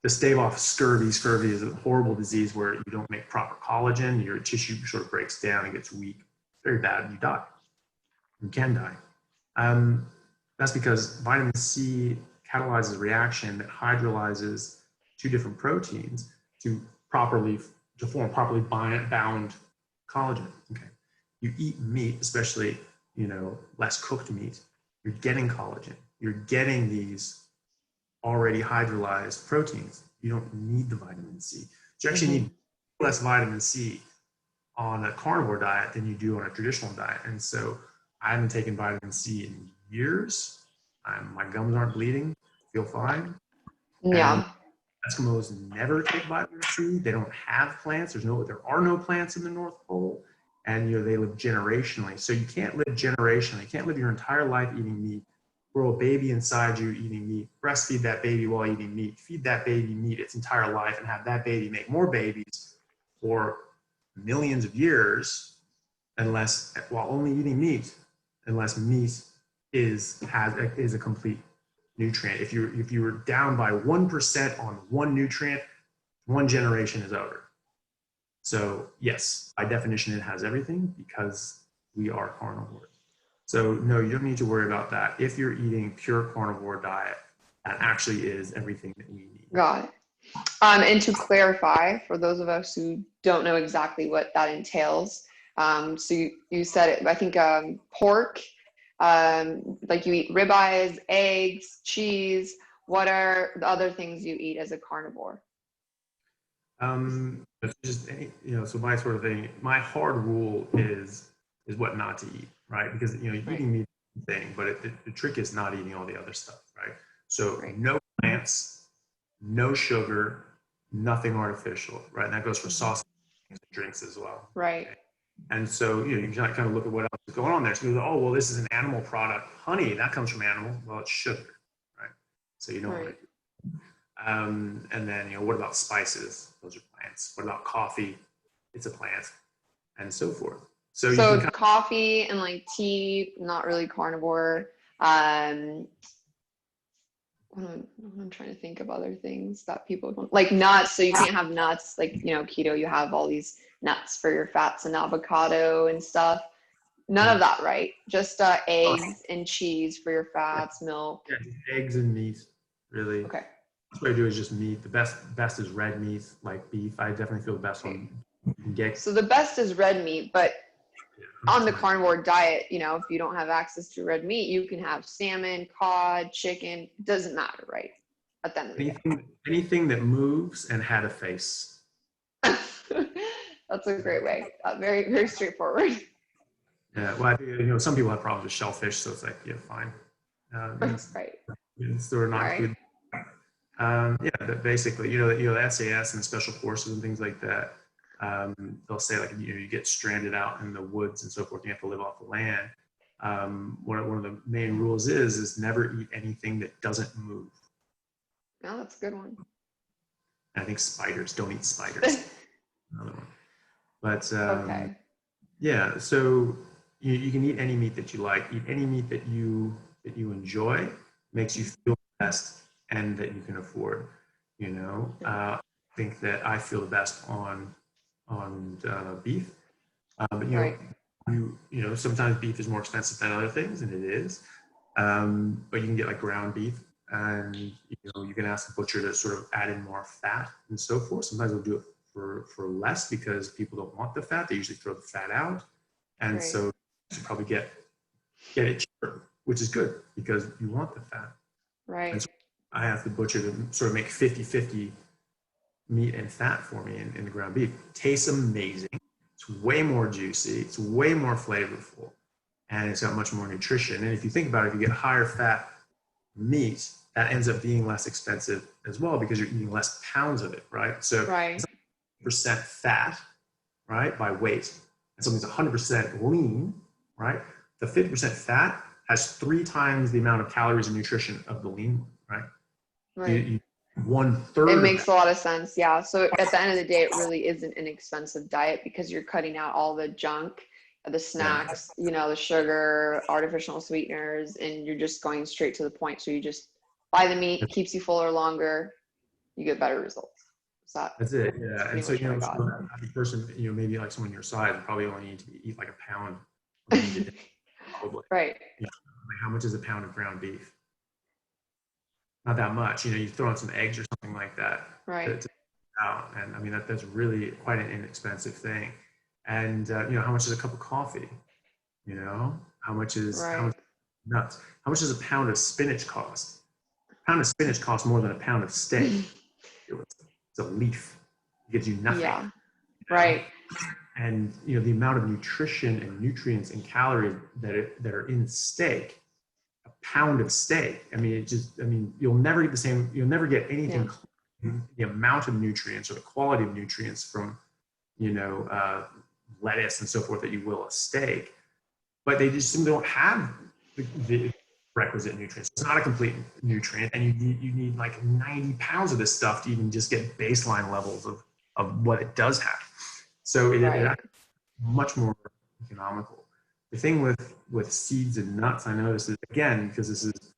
To stave off scurvy. Scurvy is a horrible disease where you don't make proper collagen, your tissue sort of breaks down and gets weak. Very bad, you die. You can die. That's because vitamin C catalyzes a reaction that hydrolyzes 2 different proteins to form properly bound collagen. Okay, you eat meat, especially, you know, less cooked meat. You're getting collagen. You're getting these already hydrolyzed proteins. You don't need the vitamin C. So you actually need less vitamin C on a carnivore diet than you do on a traditional diet. And so I haven't taken vitamin C in years. My gums aren't bleeding. I feel fine. Yeah. Eskimos never take vitamin C. They don't have plants. There are no plants in the North Pole, and they live generationally. So you can't live generationally. You can't live your entire life eating meat. Grow a baby inside you eating meat. Breastfeed that baby while eating meat. Feed that baby meat its entire life, and have that baby make more babies for millions of years, while only eating meat, unless meat is a complete nutrient. If you were down by 1% on one nutrient, one generation is over. So yes, by definition, it has everything because we are carnivores. So no, you don't need to worry about that. If you're eating pure carnivore diet, that actually is everything that we need. Got it. And to clarify, for those of us who don't know exactly what that entails, so you said it, I think pork, like you eat ribeyes, eggs, cheese. What are the other things you eat as a carnivore? It's just so my sort of thing, my hard rule is what not to eat, right? Because eating meat is the thing, but the trick is not eating all the other stuff, right? So no plants, no sugar, nothing artificial, right? And that goes for sauces and drinks as well. Right. Okay? And so you kind of look at what else is going on there. So you go, oh, well, this is an animal product. Honey, that comes from animal. Well, it's sugar, right? So you don't want to do. And then what about spices? Those are plants. What about coffee? It's a plant, and so forth. So coffee and like tea, not really carnivore. I'm trying to think of other things that people don't like. Nuts. So you can't have nuts. Like keto, you have all these nuts for your fats and avocado and stuff. None of that, right? Just eggs and cheese for your fats, milk. Yeah, eggs and meat, really. Okay. What I do is just meat. The best is red meat, like beef. I definitely feel the best one you can get. So the best is red meat, but on the carnivore diet, if you don't have access to red meat, you can have salmon, cod, chicken. It doesn't matter, right? At the end of the day. Anything that moves and had a face. That's a great way. Very, very straightforward. Yeah. Well, some people have problems with shellfish, so it's like, yeah, fine. Right. It's sort of not good. But basically, the SAS and the special forces and things like that, they'll say like, you get stranded out in the woods and so forth, you have to live off the land. One of the main rules is never eat anything that doesn't move. No, that's a good one. And I think spiders, don't eat spiders. Another one. But okay. Yeah, so you can eat any meat that you like, eat any meat that you enjoy, makes you feel best, and that you can afford. I think that I feel the best on beef, but sometimes beef is more expensive than other things, and it is. But you can get like ground beef, and you can ask the butcher to sort of add in more fat and so forth. Sometimes they'll do it for less because people don't want the fat. They usually throw the fat out, and so you should probably get it cheaper, which is good because you want the fat. Right. And so I asked the butcher to sort of make 50-50 meat and fat for me in the ground beef. Tastes amazing. It's way more juicy. It's way more flavorful, and it's got much more nutrition. And if you think about it, if you get higher fat meat, that ends up being less expensive as well because you're eating less pounds of it, right? So right. Percent fat, right, by weight, and something's 100% lean, right? The 50% fat has 3 times the amount of calories and nutrition of the lean one, right? Right. 1/3. It makes a lot of sense. Yeah. So at the end of the day, it really isn't an expensive diet because you're cutting out all the junk, the snacks, the sugar, artificial sweeteners, and you're just going straight to the point. So you just buy the meat, keeps you fuller longer, you get better results. That's it. Yeah. And so, the person, maybe like someone your size probably only need to eat like a pound. Probably. Right. Like how much is a pound of ground beef? Not that much. You throw in some eggs or something like that. Right. And I mean, that's really quite an inexpensive thing. And, how much is a cup of coffee? How much is nuts? How much does a pound of spinach cost? A pound of spinach costs more than a pound of steak. It's a leaf. It gives you nothing. Yeah. Right. And the amount of nutrition and nutrients and calories that are in steak, a pound of steak. I mean, you'll never eat the same. You'll never get anything close to the amount of nutrients or the quality of nutrients from, lettuce and so forth that you will a steak, but they just simply don't have the requisite nutrients. It's not a complete nutrient, and you need like 90 pounds of this stuff to even just get baseline levels of what it does have. So it's much more economical. The thing with seeds and nuts, I noticed is, again, because this is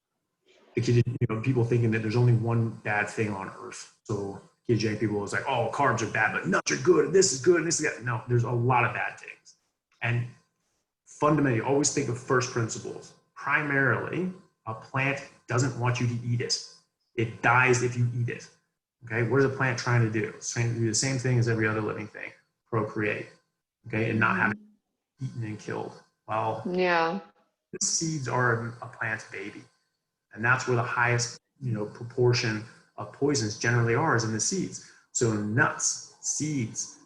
people thinking that there's only one bad thing on earth. So ketogenic people is like, oh, carbs are bad, but nuts are good, and this is good, and this is good. No, there's a lot of bad things. And fundamentally, always think of first principles. Primarily, a plant doesn't want you to eat it. It dies if you eat it. Okay, what is a plant trying to do? It's trying to do the same thing as every other living thing, procreate. Okay, and not have it eaten and killed. Well, the seeds are a plant's baby. And that's where the highest, proportion of poisons generally are, is in the seeds. So nuts, seeds,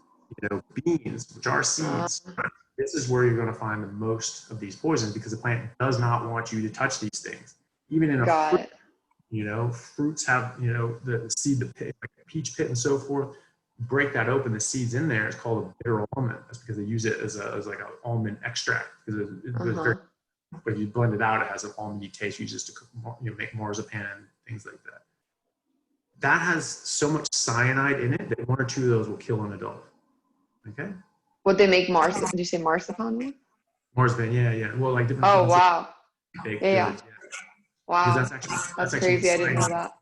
beans, which are seeds, this is where you're going to find the most of these poisons, because the plant does not want you to touch these things. Even in a fruit, fruits have, the seed, the pit, like the peach pit and so forth. Break that open, the seeds in there, it's called a bitter almond. That's because they use it as like an almond extract, because it's very, but if you blend it out, it has an almondy taste. Uses to cook, make marzipan and things like that. That has so much cyanide in it that 1 or 2 of those will kill an adult. Okay. What they make marzipan? Did you say marzipan with? Marzipan, yeah. Well, like different. Oh wow. Baked goods, Wow. That's crazy. I didn't know that.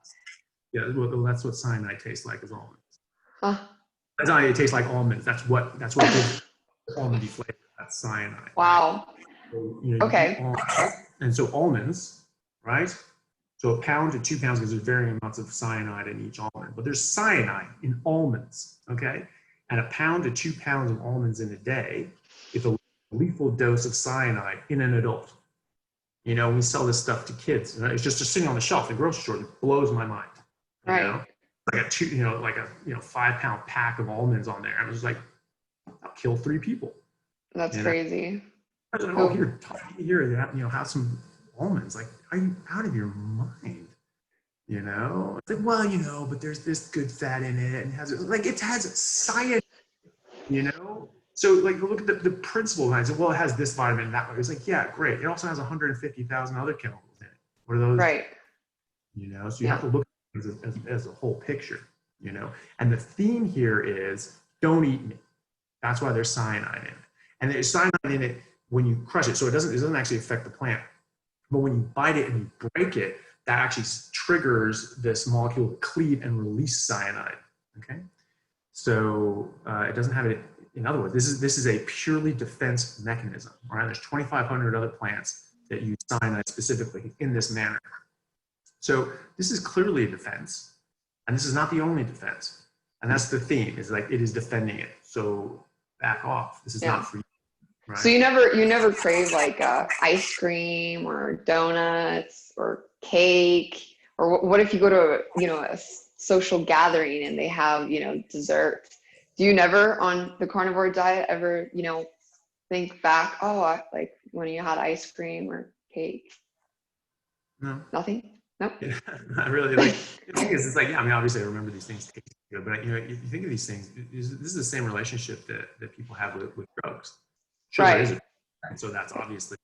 Yeah, well, that's what cyanide tastes like, is almonds. Huh. That's not. It tastes like almonds. That's what gives almondy flavor. That's cyanide. Wow. So, Okay. And so almonds, right? So 1 pound to 2 pounds, because there's varying amounts of cyanide in each almond, but there's cyanide in almonds, okay? And 1 pound to 2 pounds of almonds in a day is a lethal dose of cyanide in an adult. We sell this stuff to kids. It's just sitting on the shelf at the grocery store. It blows my mind. Right. Like a 5 pound pack of almonds on there. I was like, I'll kill 3 people. That's crazy. I was like, oh, here, have some almonds. Like, are you out of your mind? It's like, well, but there's this good fat in it, and it has cyanide, So like, look at the principle behind it. Well, it has this vitamin and that one. It's like, yeah, great. It also has 150,000 other chemicals in it. What are those? Right. So you have to look at it as a whole picture, And the theme here is, don't eat me. That's why there's cyanide in it. And there's cyanide in it when you crush it. So it doesn't actually affect the plant. But when you bite it and you break it, that actually triggers this molecule to cleave and release cyanide. Okay. So it doesn't have it. In other words, this is a purely defense mechanism. All right. There's 2,500 other plants that use cyanide specifically in this manner. So this is clearly a defense, and this is not the only defense. And that's the theme, is like, it is defending it. So back off. This is not for you. Right? So you never crave like ice cream or donuts or cake, or what if you go to a social gathering and they have dessert? Do you never, on the carnivore diet, ever think back, like when you had ice cream or cake? No. Nothing. No. Yeah, not really. Like, the thing is, it's like, obviously I remember these things taste good, but you think of these things, this is the same relationship that people have with drugs. Sure, right. And so that's obviously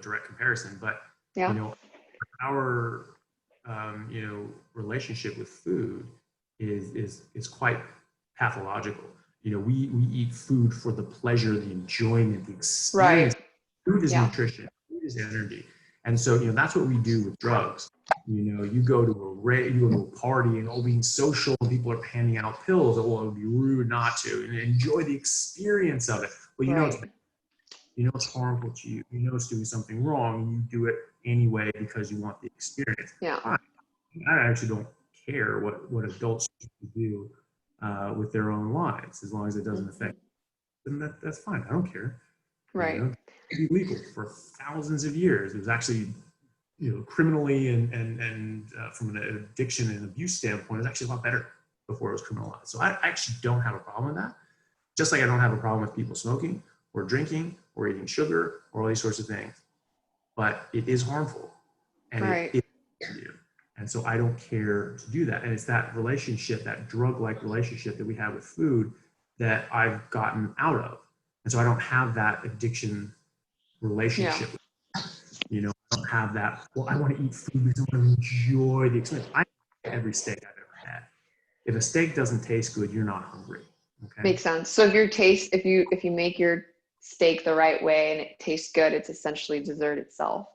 direct comparison, but yeah. Our relationship with food is quite pathological. We eat food for the pleasure, the enjoyment, the experience. Right. Food is nutrition. Food is energy. And so that's what we do with drugs. You go to a party and being social, and people are handing out pills. It would be rude not to, and enjoy the experience of it. Well, it's harmful to you. It's doing something wrong, and you do it anyway because you want the experience. Yeah. Fine. I actually don't care what adults do with their own lives, as long as it doesn't affect them. That's fine. I don't care. Right. It's illegal for thousands of years. It was actually, criminally and from an addiction and abuse standpoint, it was actually a lot better before it was criminalized. So I actually don't have a problem with that. Just like I don't have a problem with people smoking or drinking or eating sugar or all these sorts of things. But it is harmful. And right. And And so I don't care to do that. And it's that relationship, that drug-like relationship that we have with food that I've gotten out of. And so I don't have that addiction relationship. Yeah. You know, I don't have that, well, I want to eat food because I want to enjoy the experience. I eat every steak I've ever had. If a steak doesn't taste good, you're not hungry. Okay. Makes sense. So if you make your steak the right way and it tastes good, it's essentially dessert itself.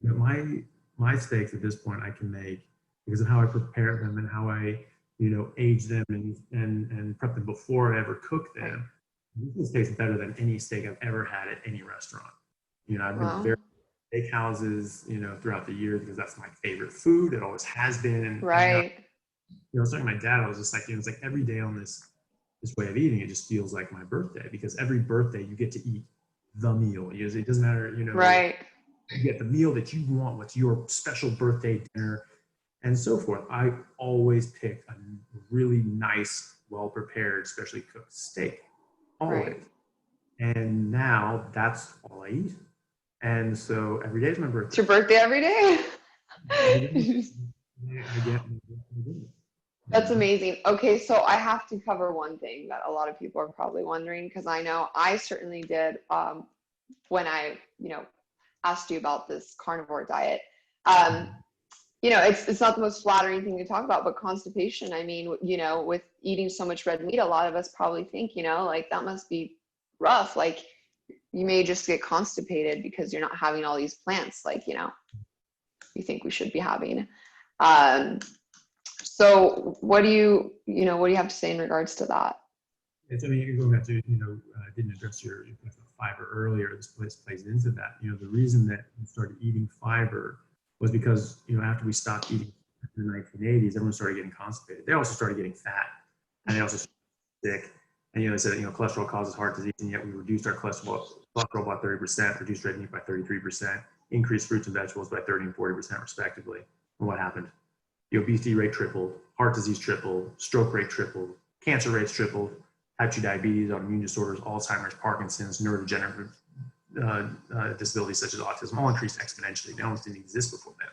You know, my steaks at this point I can make because of how I prepare them and how I, you know, age them and prep them before I ever cook them. Right. This tastes better than any steak I've ever had at any restaurant. You know, I've been to various steakhouses, you know, throughout the years because that's my favorite food. It always has been. Right. You know, I was talking to my dad. I was just like, you know, it's like every day on this way of eating, it just feels like my birthday because every birthday you get to eat the meal. It doesn't matter, you know. Right. You get the meal that you want, what's your special birthday dinner, and so forth. I always pick a really nice, well-prepared, specially cooked steak. Always. Right. And now that's all I eat. And so every day is my birthday. It's your birthday every day? That's amazing. Okay, so I have to cover one thing that a lot of people are probably wondering, because I know I certainly did when I, you know, asked you about this carnivore diet. You know, it's not the most flattering thing to talk about, but constipation, I mean, you know, with eating so much red meat, a lot of us probably think, you know, like that must be rough. Like you may just get constipated because you're not having all these plants like, you know, you think we should be having. So what do you have to say in regards to that? It's, I mean, you're going back to, you know, I didn't address your fiber earlier. This plays into that. You know, the reason that we started eating fiber was because, you know, after we stopped eating in the 1980s, everyone started getting constipated. They also started getting fat, and they also started sick. And, you know, they said, you know, cholesterol causes heart disease, and yet we reduced our cholesterol by 30%, reduced red meat by 33%, increased fruits and vegetables by 30 and 40% respectively. And what happened? The obesity rate tripled, heart disease tripled, stroke rate tripled, cancer rates tripled, type 2 diabetes, autoimmune disorders, Alzheimer's, Parkinson's, neurodegenerative disabilities such as autism, all increased exponentially. They almost didn't exist before that.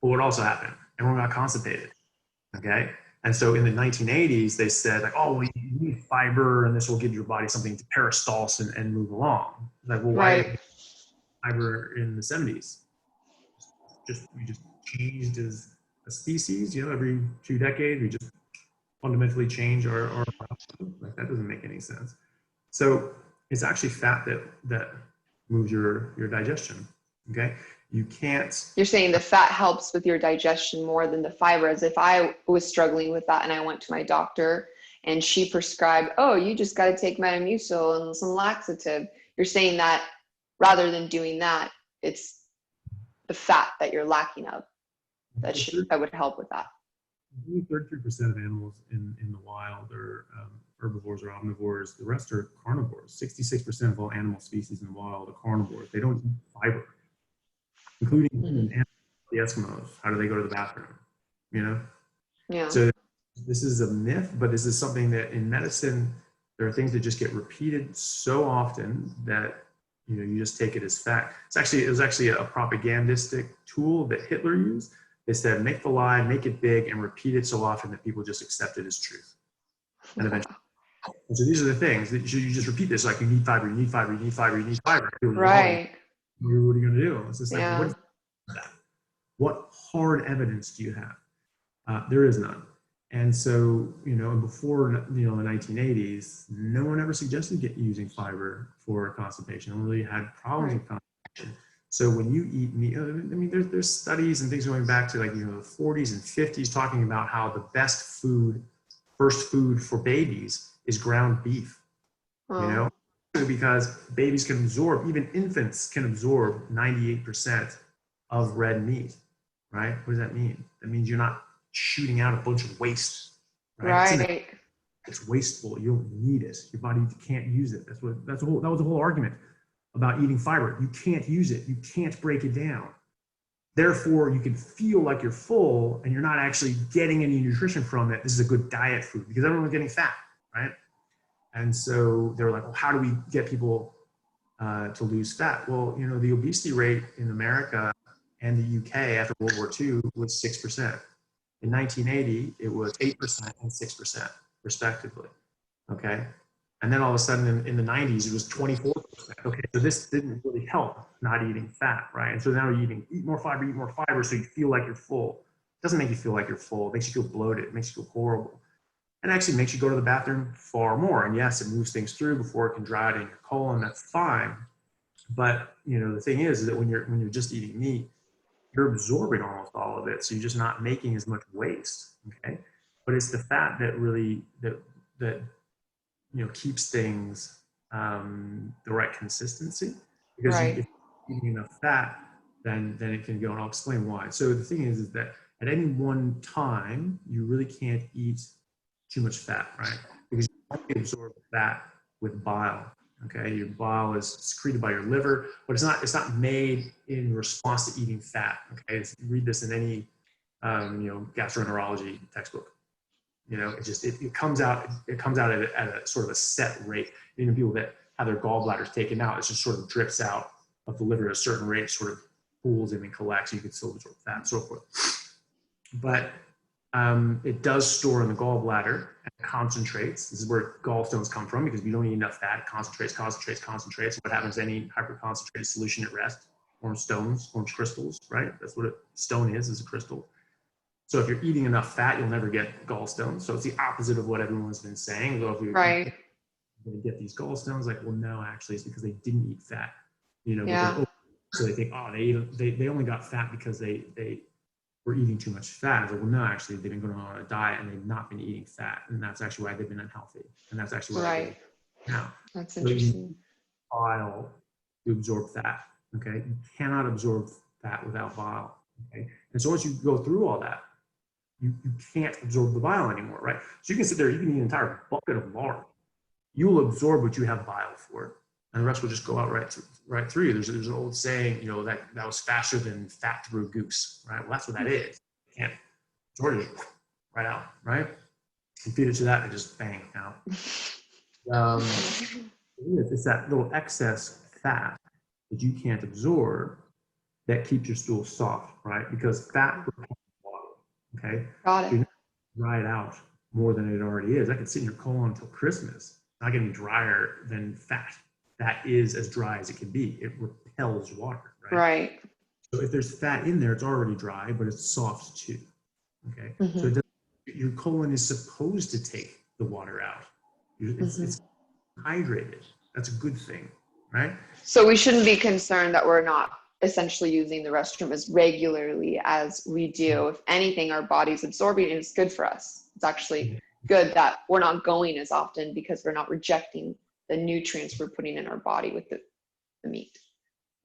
But what also happened? Everyone got constipated, okay? And so in the 1980s, they said, like, oh, well, you need fiber, and this will give your body something to peristalse and move along. Like, well, why fiber in the 70s? We just changed as a species, you know, every 2 decades, we just fundamentally change our like, that doesn't make any sense. So it's actually fat that moves your digestion. Okay, you can't. You're saying the fat helps with your digestion more than the fiber. As if I was struggling with that and I went to my doctor and she prescribed, oh, you just got to take Metamucil and some laxative. You're saying that rather than doing that, it's the fat that you're lacking of that would help with that. 33% of animals in the wild are herbivores or omnivores. The rest are carnivores. 66% of all animal species in the wild are carnivores. They don't eat fiber, including the Eskimos. How do they go to the bathroom? You know? Yeah. So this is a myth, but this is something that in medicine, there are things that just get repeated so often that, you know, you just take it as fact. It was actually a propagandistic tool that Hitler used. They said, make the lie, make it big, and repeat it so often that people just accept it as truth. And eventually, and so these are the things that you just repeat this, like you need fiber, you need fiber, you need fiber, you need fiber. Right. What are you going to do? It's just like, what hard evidence do you have? There is none. And so, you know, before, you know, the 1980s, no one ever suggested using fiber for constipation. No one really had problems with constipation. So when you eat meat, I mean, there's studies and things going back to, like, you know, the 40s and 50s talking about how the best food, first food for babies is ground beef, you know, because babies can absorb, even infants can absorb 98% of red meat, right? What does that mean? That means you're not shooting out a bunch of waste, right? It's wasteful. You don't need it. Your body can't use it. That was the whole argument about eating fiber. You can't use it. You can't break it down. Therefore, you can feel like you're full and you're not actually getting any nutrition from it. This is a good diet food because everyone's getting fat, right? And so they were like, well, how do we get people to lose fat? Well, you know, the obesity rate in America and the UK after World War II was 6%. In 1980, it was 8% and 6%, respectively. Okay. And then all of a sudden in the 90s, it was 24%. Okay. So this didn't really help not eating fat, right? And so now you're eat more fiber so you feel like you're full. It doesn't make you feel like you're full. It makes you feel bloated. It makes you feel horrible. It actually makes you go to the bathroom far more. And yes, it moves things through before it can dry out in your colon. That's fine. But the thing is that when you're just eating meat, you're absorbing almost all of it. So you're just not making as much waste. Okay. But it's the fat that really that keeps things the right consistency. Because Right. if you're eating enough fat, then it can go, and I'll explain why. So the thing is that at any one time, you really can't eat too much fat, right? Because you only absorb fat with bile. Okay, your bile is secreted by your liver, but it's not made in response to eating fat. Okay, you read this in any gastroenterology textbook. It comes out at a sort of a set rate. Even people that have their gallbladders taken out, it just sort of drips out of the liver at a certain rate, sort of pools in and collects. So you can still absorb fat and so forth. But it does store in the gallbladder and concentrates. This is where gallstones come from, because if you don't eat enough fat, it concentrates. What happens to any hyperconcentrated solution at rest? Forms stones, forms crystals, right? That's what a stone is a crystal. So if you're eating enough fat, you'll never get gallstones. So it's the opposite of what everyone's been saying. So if you're going to get these gallstones, like, well, no, actually, it's because they didn't eat fat. So they think, oh, they only got fat because they were eating too much fat. Like, well, no, actually, they've been going on a diet and they've not been eating fat, and that's actually why they've been unhealthy. And that's actually why now. That's interesting. Bile to absorb fat. Okay, you cannot absorb fat without bile. Okay, and so once you go through all that, you can't absorb the bile anymore, right? So you can sit there, you can eat an entire bucket of lard. You will absorb what you have bile for, and the rest will just go out right through you. There's an old saying, that was faster than fat through a goose, right? Well, that's what that is. You can't absorb it right out, right? You feed it to that and just bang out. It's that little excess fat that you can't absorb that keeps your stool soft, right? Because fat repels water, okay? Got it. So you're not dry it out more than it already is. That could sit in your colon until Christmas. It's not getting drier than fat. Fat is as dry as it can be. It repels water, right? Right. So if there's fat in there, it's already dry, but it's soft too, okay? So your colon is supposed to take the water out. It's hydrated. That's a good thing, right? So we shouldn't be concerned that we're not essentially using the restroom as regularly as we do. If anything, our body's absorbing it. It's good for us. It's actually good that we're not going as often because we're not rejecting the nutrients we're putting in our body with the meat.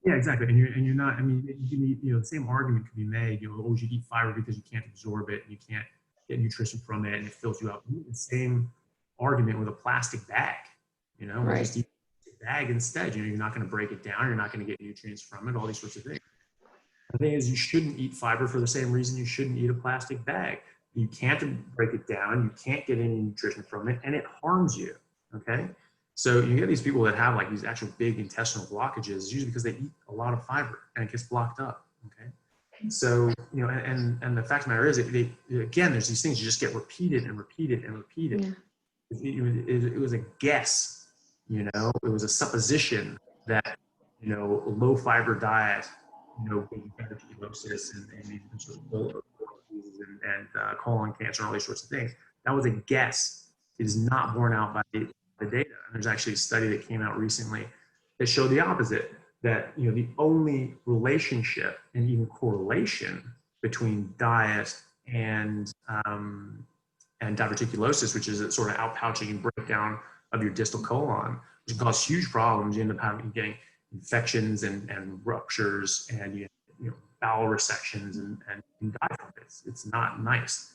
Yeah, exactly. And you're not, I mean, you can eat, the same argument could be made, oh, you eat fiber because you can't absorb it and you can't get nutrition from it and it fills you up. You eat the same argument with a plastic bag, or just eat a bag instead. You're not going to break it down. You're not going to get nutrients from it, all these sorts of things. The thing is, you shouldn't eat fiber for the same reason you shouldn't eat a plastic bag. You can't break it down. You can't get any nutrition from it, and it harms you, okay? So you get these people that have like these actual big intestinal blockages, usually because they eat a lot of fiber and it gets blocked up, okay? So, and the fact of the matter is, again, there's these things you just get repeated and repeated and repeated. Yeah. It was a guess, it was a supposition that, a low fiber diet, would better tuberculosis and colon cancer and all these sorts of things. That was a guess. It is not borne out by the data. And there's actually a study that came out recently that showed the opposite, that the only relationship and even correlation between diet and diverticulosis, which is a sort of outpouching and breakdown of your distal colon, which can cause huge problems. You end up getting infections and ruptures and bowel resections and die from it. It's not nice.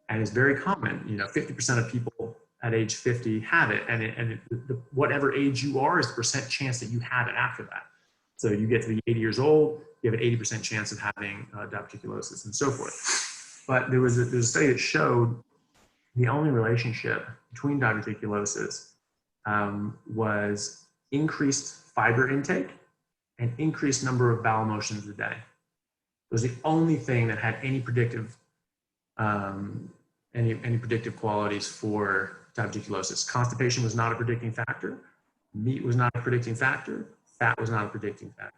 And it's very common. 50% of people at age 50 have it, and whatever age you are is the percent chance that you have it after that. So you get to be 80 years old, you have an 80% chance of having diverticulosis and so forth. But there was a study that showed the only relationship between diverticulosis was increased fiber intake and increased number of bowel motions a day. It was the only thing that had any predictive, any predictive qualities for diverticulosis. Constipation was not a predicting factor. Meat was not a predicting factor. Fat was not a predicting factor.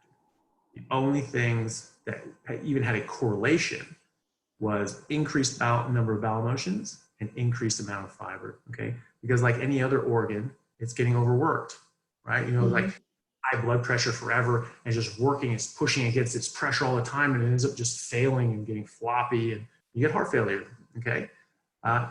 The only things that even had a correlation was increased number of bowel motions and increased amount of fiber, okay? Because like any other organ, it's getting overworked, right? You know, like high blood pressure forever and just working, it's pushing against its pressure all the time and it ends up just failing and getting floppy and you get heart failure, okay?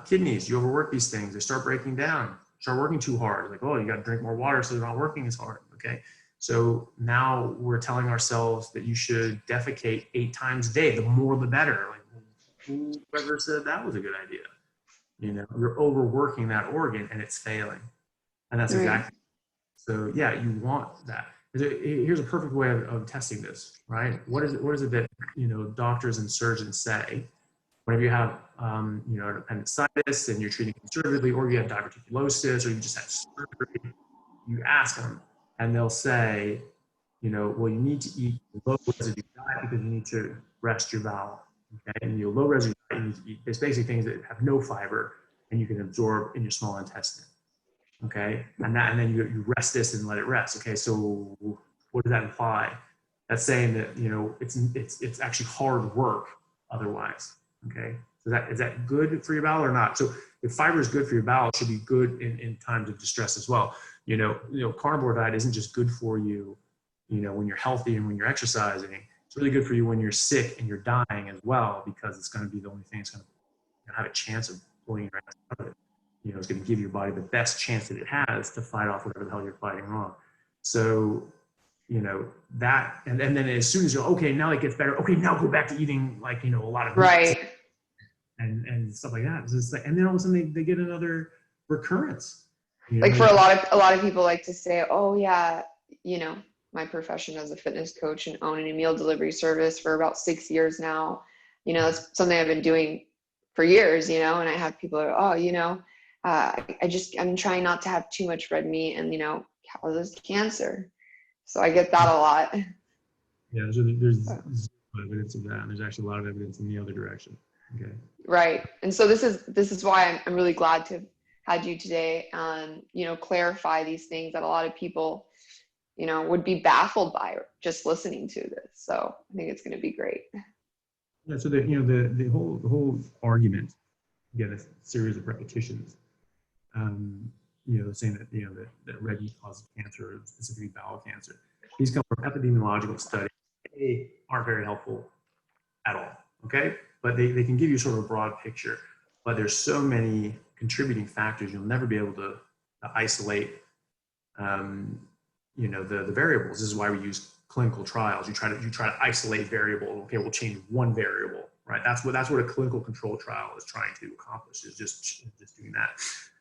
Kidneys, you overwork these things, they start breaking down, start working too hard. Like, oh, you got to drink more water so they're not working as hard, okay? So now we're telling ourselves that you should defecate 8 times a day, the more the better. Like, whoever said that was a good idea? You know, you're overworking that organ and it's failing. And that's exactly, so yeah, you want that. Here's a perfect way of testing this, right? What is it that, you know, doctors and surgeons say whenever you have, you know, appendicitis and you're treating conservatively, or you have diverticulosis, or you just had surgery, you ask them and they'll say, you know, well, you need to eat low residue diet because you need to rest your bowel. Okay, and your low residue diet, you need to eat. There's basically things that have no fiber and you can absorb in your small intestine. Okay, and then you rest this and let it rest. Okay, so what does that imply? That's saying that, you know, it's actually hard work otherwise. Okay, so is that good for your bowel or not? So if fiber is good for your bowel, it should be good in times of distress as well. You know, carnivore diet isn't just good for you, you know, when you're healthy and when you're exercising. It's really good for you when you're sick and you're dying as well, because it's going to be the only thing that's going to have a chance of pulling your ass out of it. You know, it's going to give your body the best chance that it has to fight off whatever the hell you're fighting wrong. So, you know, that, and then as soon as you're, okay, now it gets better. Okay, now go back to eating, like, you know, a lot of meat and stuff like that. It's just like, and then all of a sudden they get another recurrence. You know? Like for a lot of people like to say, oh yeah, you know, my profession as a fitness coach and owning a meal delivery service for about 6 years now, you know, it's something I've been doing for years, you know, and I have people that are, oh, you know, I'm trying not to have too much red meat and, you know, causes cancer. So I get that a lot. Yeah, so there's evidence of that, and there's actually a lot of evidence in the other direction. Okay. Right. And so this is why I'm really glad to have had you today, you know, clarify these things that a lot of people, you know, would be baffled by just listening to this. So I think it's going to be great. Yeah. So the whole argument, again, a series of repetitions, you know, saying that, you know, that red meat causes cancer, specifically bowel cancer. These come from epidemiological studies. They aren't very helpful at all. Okay, but they can give you sort of a broad picture. But there's so many contributing factors, you'll never be able to isolate, you know, the variables. This is why we use clinical trials. You try to isolate variable. Okay, we'll change one variable, right? That's what a clinical control trial is trying to accomplish, is just doing that.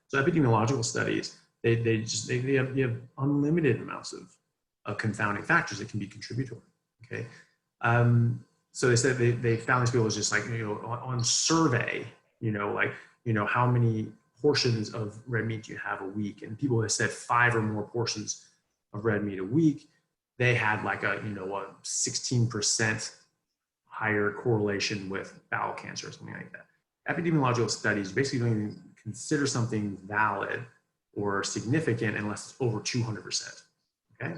So epidemiological studies, they have unlimited amounts of confounding factors that can be contributory. Okay, so they said they found these people as just like, you know, on survey, you know, like, you know, how many portions of red meat do you have a week? And people that said 5 or more portions of red meat a week, they had like a, you know, a 16% higher correlation with bowel cancer or something like that. Epidemiological studies basically don't even consider something valid or significant unless it's over 200%. Okay.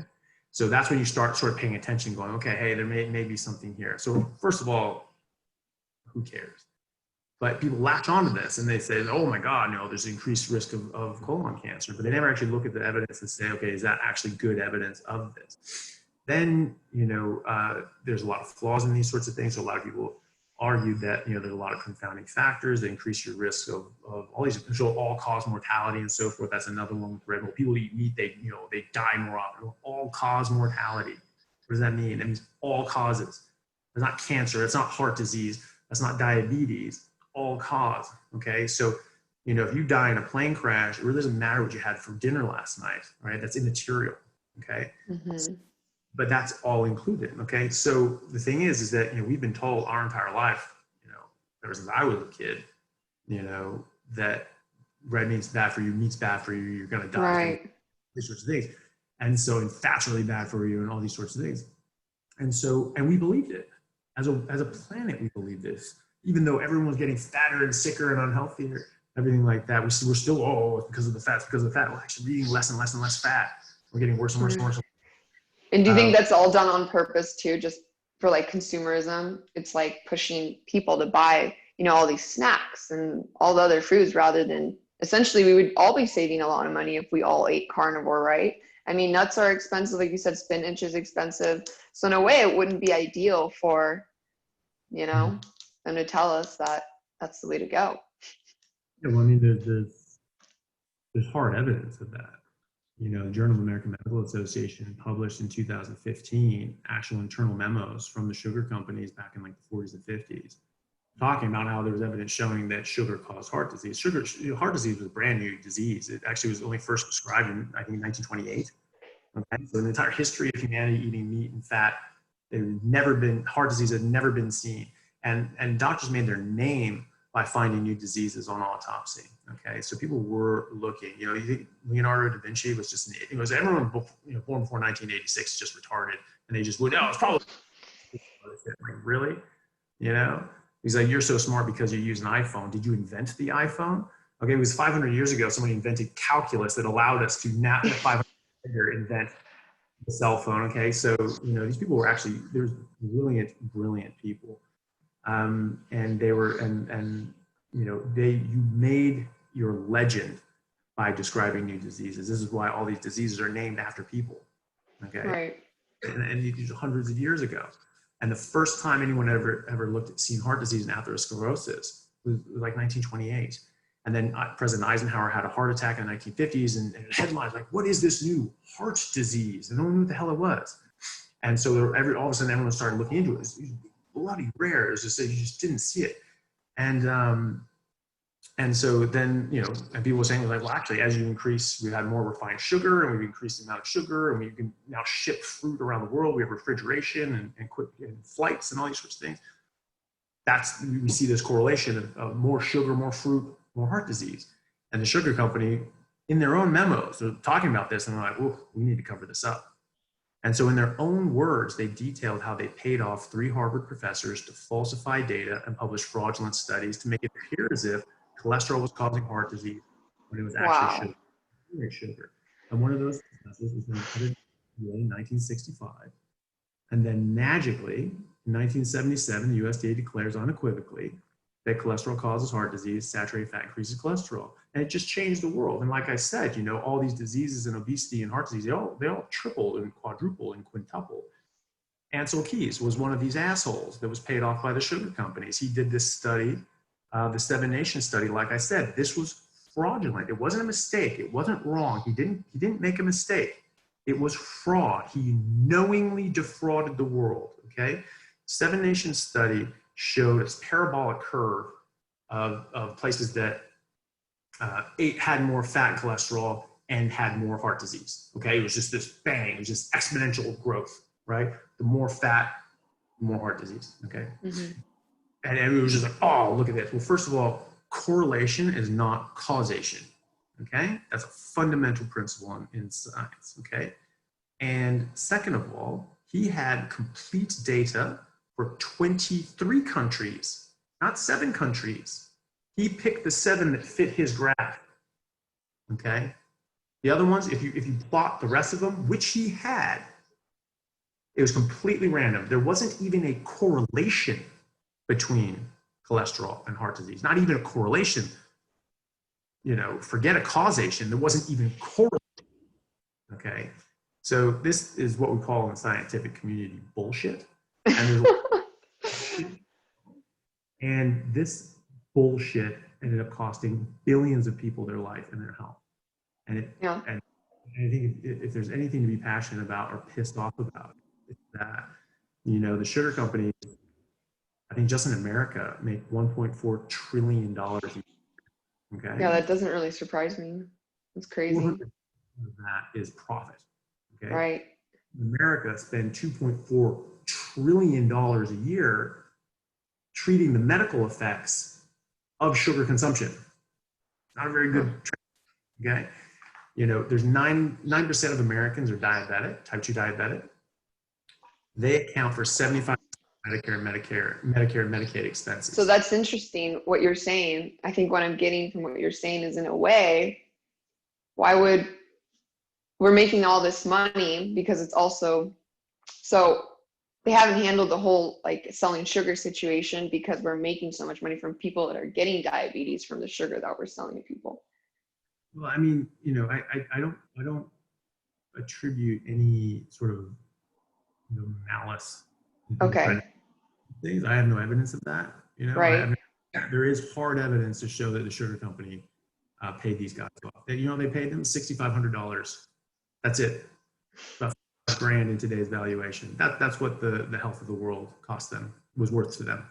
So that's when you start sort of paying attention, going, okay, hey, there may be something here. So first of all, who cares? But people latch onto this and they say, oh my God, no, there's increased risk of colon cancer. But they never actually look at the evidence and say, okay, is that actually good evidence of this? Then, you know, there's a lot of flaws in these sorts of things. So a lot of people argued that, you know, there's a lot of confounding factors that increase your risk of all these potential all-cause mortality and so forth. That's another one with red meat. People eat meat, they die more often. All-cause mortality. What does that mean? That means all causes. It's not cancer. It's not heart disease. That's not diabetes. All cause. Okay, so, you know, if you die in a plane crash, it really doesn't matter what you had for dinner last night, right? That's immaterial. Okay. Mm-hmm. But that's all included. Okay. So the thing is that, you know, we've been told our entire life, you know, ever since I was a kid, you know, that red meat's bad for you, meat's bad for you, you're going to die. Right. These sorts of things. And so, and fat's really bad for you and all these sorts of things. And so, and we believed it. as a planet, we believe this, even though everyone was getting fatter and sicker and unhealthier, everything like that. We're still, oh, it's because of the fat, it's because of the fat. We're actually eating less and less and less fat. We're getting worse and worse and worse. And do you think that's all done on purpose too, just for like consumerism? It's like pushing people to buy, you know, all these snacks and all the other foods, rather than, essentially we would all be saving a lot of money if we all ate carnivore, right? I mean, nuts are expensive, like you said, spinach is expensive. So in a way it wouldn't be ideal for, you know, them to tell us that that's the way to go. Yeah, well, I mean, there's hard evidence of that. You know, the Journal of American Medical Association published in 2015 actual internal memos from the sugar companies back in like the 40s and 50s, talking about how there was evidence showing that sugar caused heart disease. Heart disease was a brand new disease. It actually was only first described in, I think, 1928. Okay, so in the entire history of humanity eating meat and fat, heart disease had never been seen. And doctors made their name by finding new diseases on autopsy. Okay, so people were looking. You know, you think Leonardo da Vinci was just it was everyone, you know, born before 1986 just retarded, and they just would, oh, it's probably like, really, you know. He's like, you're so smart because you use an iPhone. Did you invent the iPhone? Okay, it was 500 years ago somebody invented calculus that allowed us to now 500 years later invent the cell phone. Okay, so you know these people were actually, there's brilliant people. And they were, and you know, you made your legend by describing new diseases. This is why all these diseases are named after people. Okay, Right. and these are hundreds of years ago. And the first time anyone ever seen heart disease and atherosclerosis was like 1928. And then President Eisenhower had a heart attack in the 1950s, and headlines like, "What is this new heart disease?" And no one knew what the hell it was. And so all of a sudden, everyone started looking into it. It's bloody rare. It's just that you just didn't see it. And so then, you know, and people were saying like, well, actually, as you increase, we've had more refined sugar, and we've increased the amount of sugar, and we can now ship fruit around the world. We have refrigeration and quick flights and all these sorts of things. We see this correlation of more sugar, more fruit, more heart disease. And the sugar company, in their own memos, they're talking about this, and they're like, well, we need to cover this up. And so in their own words, they detailed how they paid off 3 Harvard professors to falsify data and publish fraudulent studies to make it appear as if cholesterol was causing heart disease when it was actually sugar. And one of those professors was then put in 1965. And then magically, in 1977, the USDA declares unequivocally that cholesterol causes heart disease, saturated fat increases cholesterol. And it just changed the world. And like I said, you know, all these diseases and obesity and heart disease, they all tripled and quadrupled and quintupled. Ansel Keys was one of these assholes that was paid off by the sugar companies. He did this study, the 7 Nations study. Like I said, this was fraudulent. It wasn't a mistake. It wasn't wrong. He didn't make a mistake. It was fraud. He knowingly defrauded the world, okay? 7 Nations study showed its parabolic curve of places that had more fat and cholesterol and had more heart disease, okay? It was just this bang, it was just exponential growth, right? The more fat, the more heart disease, okay? Mm-hmm. And it was just like, oh, look at this. Well, first of all, correlation is not causation, okay? That's a fundamental principle in science, okay? And second of all, he had complete data for 23 countries, not 7 countries. He picked the 7 that fit his graph, okay? The other ones, if you plot the rest of them, which he had, it was completely random. There wasn't even a correlation between cholesterol and heart disease, not even a correlation. You know, forget a causation, there wasn't even correlation, okay? So this is what we call in the scientific community bullshit. And this bullshit ended up costing billions of people their life and their health. And and I think if there's anything to be passionate about or pissed off about, it's that, you know, the sugar companies, I think just in America, make $1.4 trillion a year. Okay. Yeah, that doesn't really surprise me. It's crazy. 400% of that is profit. Okay. Right. America spend $2.4 trillion a year treating the medical effects of sugar consumption. Not a very good trend, okay? You know, there's 9% of Americans are diabetic, type 2 diabetic. They account for 75% of Medicare and Medicaid expenses. So that's interesting what you're saying. I think what I'm getting from what you're saying is, in a way, why would we're making all this money, because it's also, so they haven't handled the whole like selling sugar situation, because we're making so much money from people that are getting diabetes from the sugar that we're selling to people. Well, I mean, I don't attribute any sort of malice to people trying Okay. to do things. I have no evidence of that. Right. There is hard evidence to show that the sugar company paid these guys off. They paid them $6,500. That's it. About $5,000 in today's valuation. That's what the health of the world cost them, was worth to them,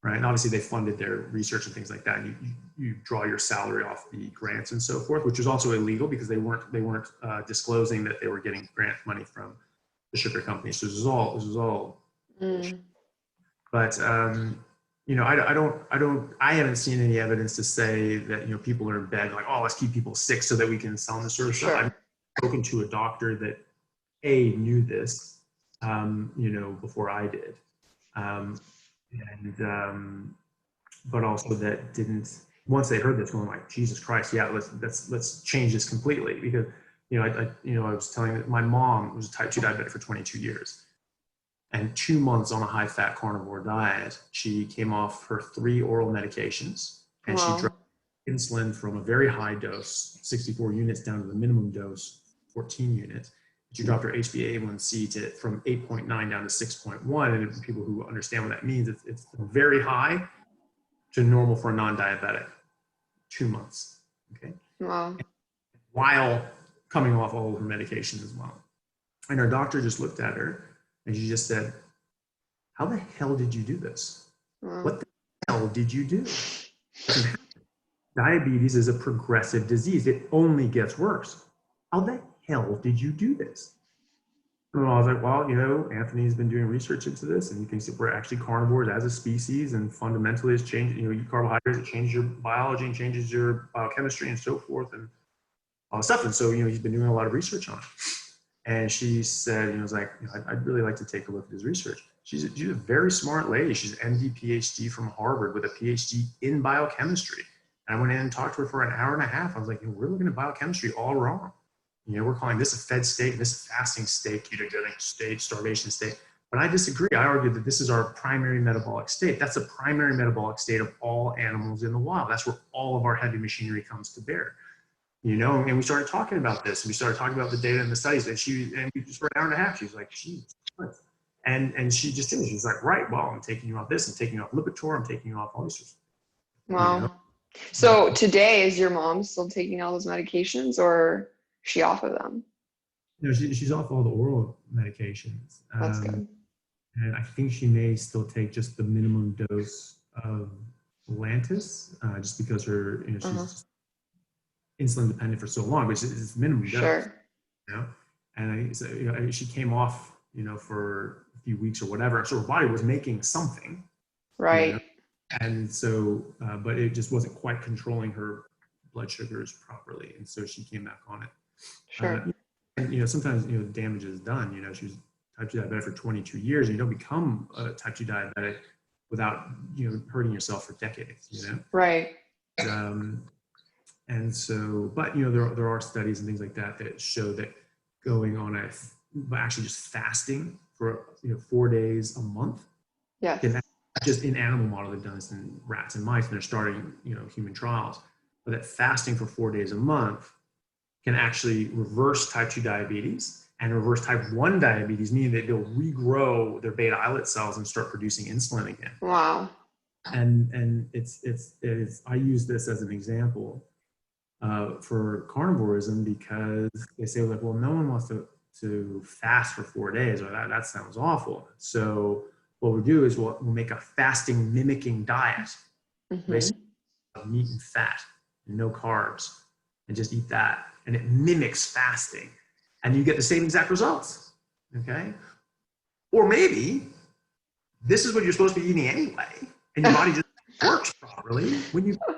right? And obviously they funded their research and things like that. And you draw your salary off the grants and so forth, which is also illegal because they weren't disclosing that they were getting grant money from the sugar company. So this is all. But I haven't seen any evidence to say that people are in bed like, oh, let's keep people sick so that we can sell them this sort of stuff. I've spoken to a doctor that knew this, before I did, but also that didn't. Once they heard this, going like, Jesus Christ, yeah, let's change this completely, because I was telling that my mom was a type 2 diabetic for 22 years, and 2 months on a high-fat carnivore diet, she came off her 3 oral medications, and she dropped insulin from a very high dose, 64 units, down to the minimum dose, 14 units. She dropped her HbA1c from 8.9 down to 6.1. And people who understand what that means, it's very high to normal for a non-diabetic. 2 months, okay? Wow. While coming off all of her medication as well. And her doctor just looked at her and she just said, how the hell did you do this? What the hell did you do? Diabetes is a progressive disease. It only gets worse. How the hell did you do this? And I was like, well, Anthony's been doing research into this, and you can see we're actually carnivores as a species, and fundamentally it's changed. You eat carbohydrates, it changes your biology and changes your biochemistry and so forth and all that stuff. And so, he's been doing a lot of research on it. And she said, I'd really like to take a look at his research. She's a very smart lady. She's an MD, PhD from Harvard with a PhD in biochemistry. And I went in and talked to her for an hour and a half. I was like, we're looking at biochemistry all wrong. We're calling this a fed state, this a fasting state, ketogenic state, starvation state. But I disagree. I argue that this is our primary metabolic state. That's the primary metabolic state of all animals in the wild. That's where all of our heavy machinery comes to bear. And we started talking about this, and we started talking about the data and the studies, and we just for an hour and a half, she was like, geez. And she just did. She's like, right, well, I'm taking you off this, I'm taking you off Lipitor, I'm taking you off all these sorts. Wow. So today, is your mom still taking all those medications, or is she off of them? No, she's off all the oral medications. That's good. And I think she may still take just the minimum dose of Lantus, just because her, she's just insulin dependent for so long, but it's minimum dose. Sure. And she came off, for a few weeks or whatever, so her body was making something. Right. And so, but it just wasn't quite controlling her blood sugars properly, and so she came back on it. Sure. And sometimes damage is done. She was type 2 diabetic for 22 years, and you don't become a type 2 diabetic without hurting yourself for decades. Right. And so, but there are studies and things like that that show that going on actually just fasting for 4 days a month. Yeah. Just in animal model, they've done this in rats and mice, and they're starting human trials. But that fasting for 4 days a month can actually reverse type 2 diabetes and reverse type 1 diabetes, meaning that they'll regrow their beta islet cells and start producing insulin again. Wow. And it's I use this as an example for carnivorism, because they say, like, well, no one wants to fast for 4 days, or that sounds awful. So what we'll do is we'll make a fasting mimicking diet, basically meat and fat, and no carbs, and just eat that. And it mimics fasting, and you get the same exact results, okay? Or maybe this is what you're supposed to be eating anyway, and your body just works properly when you like,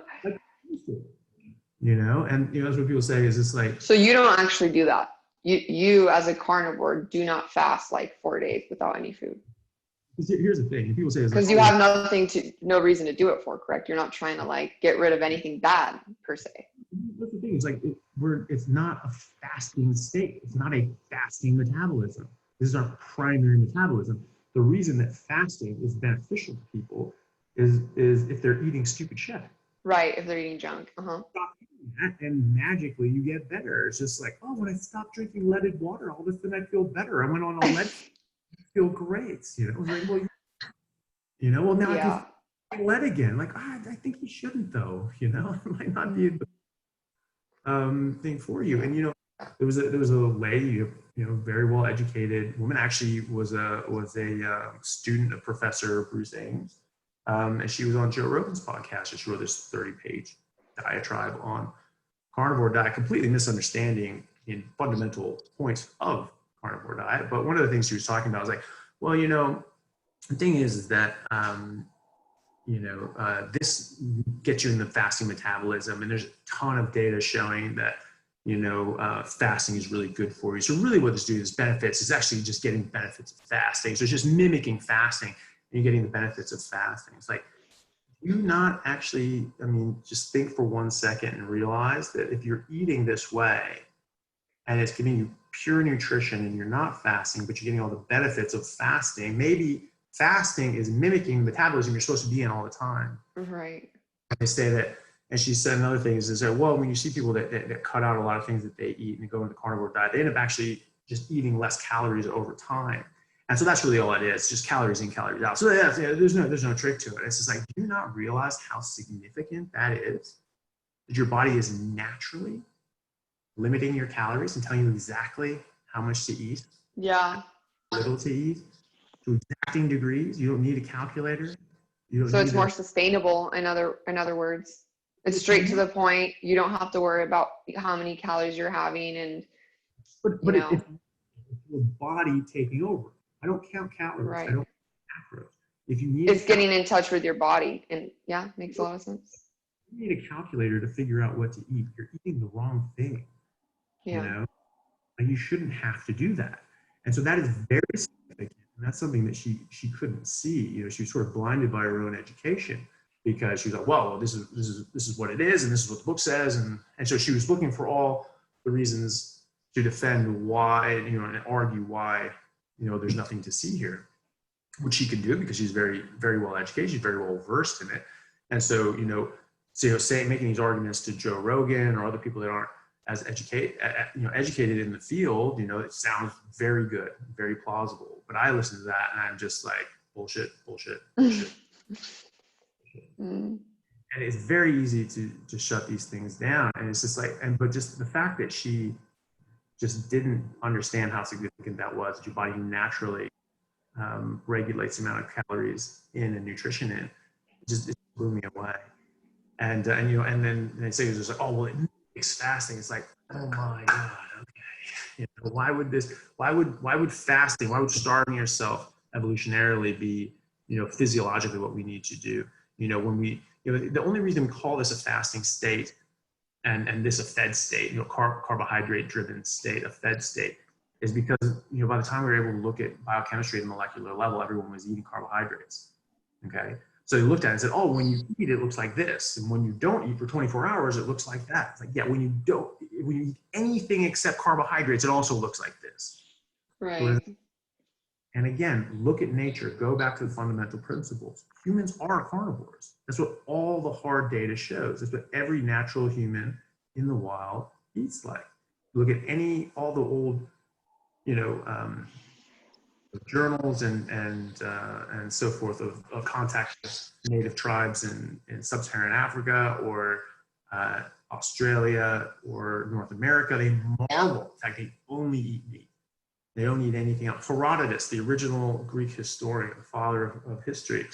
and that's what people say is it's like. So you don't actually do that. You as a carnivore do not fast like 4 days without any food. Here's the thing. People say it's Because like, you oh, have no reason to do it for, correct? You're not trying to like get rid of anything bad per se. that's the thing. It's like it's not a fasting state. It's not a fasting metabolism. This is our primary metabolism. The reason that fasting is beneficial to people is if they're eating stupid shit. Right, if they're eating junk. Stop eating that, and magically you get better. It's just like, oh, when I stopped drinking leaded water, all of a sudden I feel better. I went on a lead, feel great. You know, it was like, well, now Yeah. I can lead again. Like, I think you shouldn't though. You know, it might not be a thing for you. And there was a lady, very well educated woman. Actually, was a student of Professor Bruce Ames. And she was on Joe Rogan's podcast. She wrote this 30-page diatribe on carnivore diet, completely misunderstanding in fundamental points of carnivore diet. But one of the things she was talking about was like, well, the thing is that, this gets you in the fasting metabolism. And there's a ton of data showing that, fasting is really good for you. So really what this does benefits is actually just getting benefits of fasting. So it's just mimicking fasting. You're getting the benefits of fasting. It's like, do not actually, just think for 1 second and realize that if you're eating this way and it's giving you pure nutrition and you're not fasting, but you're getting all the benefits of fasting, maybe fasting is mimicking the metabolism you're supposed to be in all the time. Right. They say that, and she said another thing is that, well, when you see people that cut out a lot of things that they eat and go into the carnivore diet, they end up actually just eating less calories over time. And so that's really all it is, just calories in, calories out. So there's no trick to it. It's just like, do you not realize how significant that is? That your body is naturally limiting your calories and telling you exactly how much to eat. Yeah. Little to eat, to exacting degrees. You don't need a calculator. So it's more sustainable, in other words. It's straight to the point. You don't have to worry about how many calories you're having and but it's your body taking over. I don't count calories. Right. I don't count macros. If you need, it's getting in touch with your body, and yeah, makes a lot of sense. You need a calculator to figure out what to eat. You're eating the wrong thing. Yeah. And you shouldn't have to do that. And so that is very significant. And that's something that she couldn't see. She was sort of blinded by her own education because she was like, well, this is what it is, and this is what the book says, and so she was looking for all the reasons to defend why, and argue why, there's nothing to see here, which she can do because she's very, very well educated. She's very well versed in it. And so, making these arguments to Joe Rogan or other people that aren't as educated in the field, it sounds very good, very plausible. But I listen to that and I'm just like, bullshit. And it's very easy to shut these things down. And it's just like, but just the fact that she just didn't understand how significant that was, that your body naturally regulates the amount of calories in and nutrition in, it blew me away. And then they say it's just like, oh, well, it makes fasting. It's like, oh my God, okay. Why would fasting, why would starving yourself evolutionarily be, physiologically what we need to do? When we, the only reason we call this a fasting state and this a fed state, carbohydrate driven state, a fed state, is because, by the time we were able to look at biochemistry at the molecular level, everyone was eating carbohydrates. Okay. So they looked at it and said, oh, when you eat, it looks like this. And when you don't eat for 24 hours, it looks like that. It's like, yeah, when you eat anything except carbohydrates, it also looks like this. Right. And again, look at nature, go back to the fundamental principles. Humans are carnivores. That's what all the hard data shows. That's what every natural human in the wild eats like. Look at all the old, journals and so forth of contact with native tribes in sub-Saharan Africa or Australia or North America. They marvel. In fact, they only eat meat. They don't eat anything else. Herodotus, the original Greek historian, the father of history,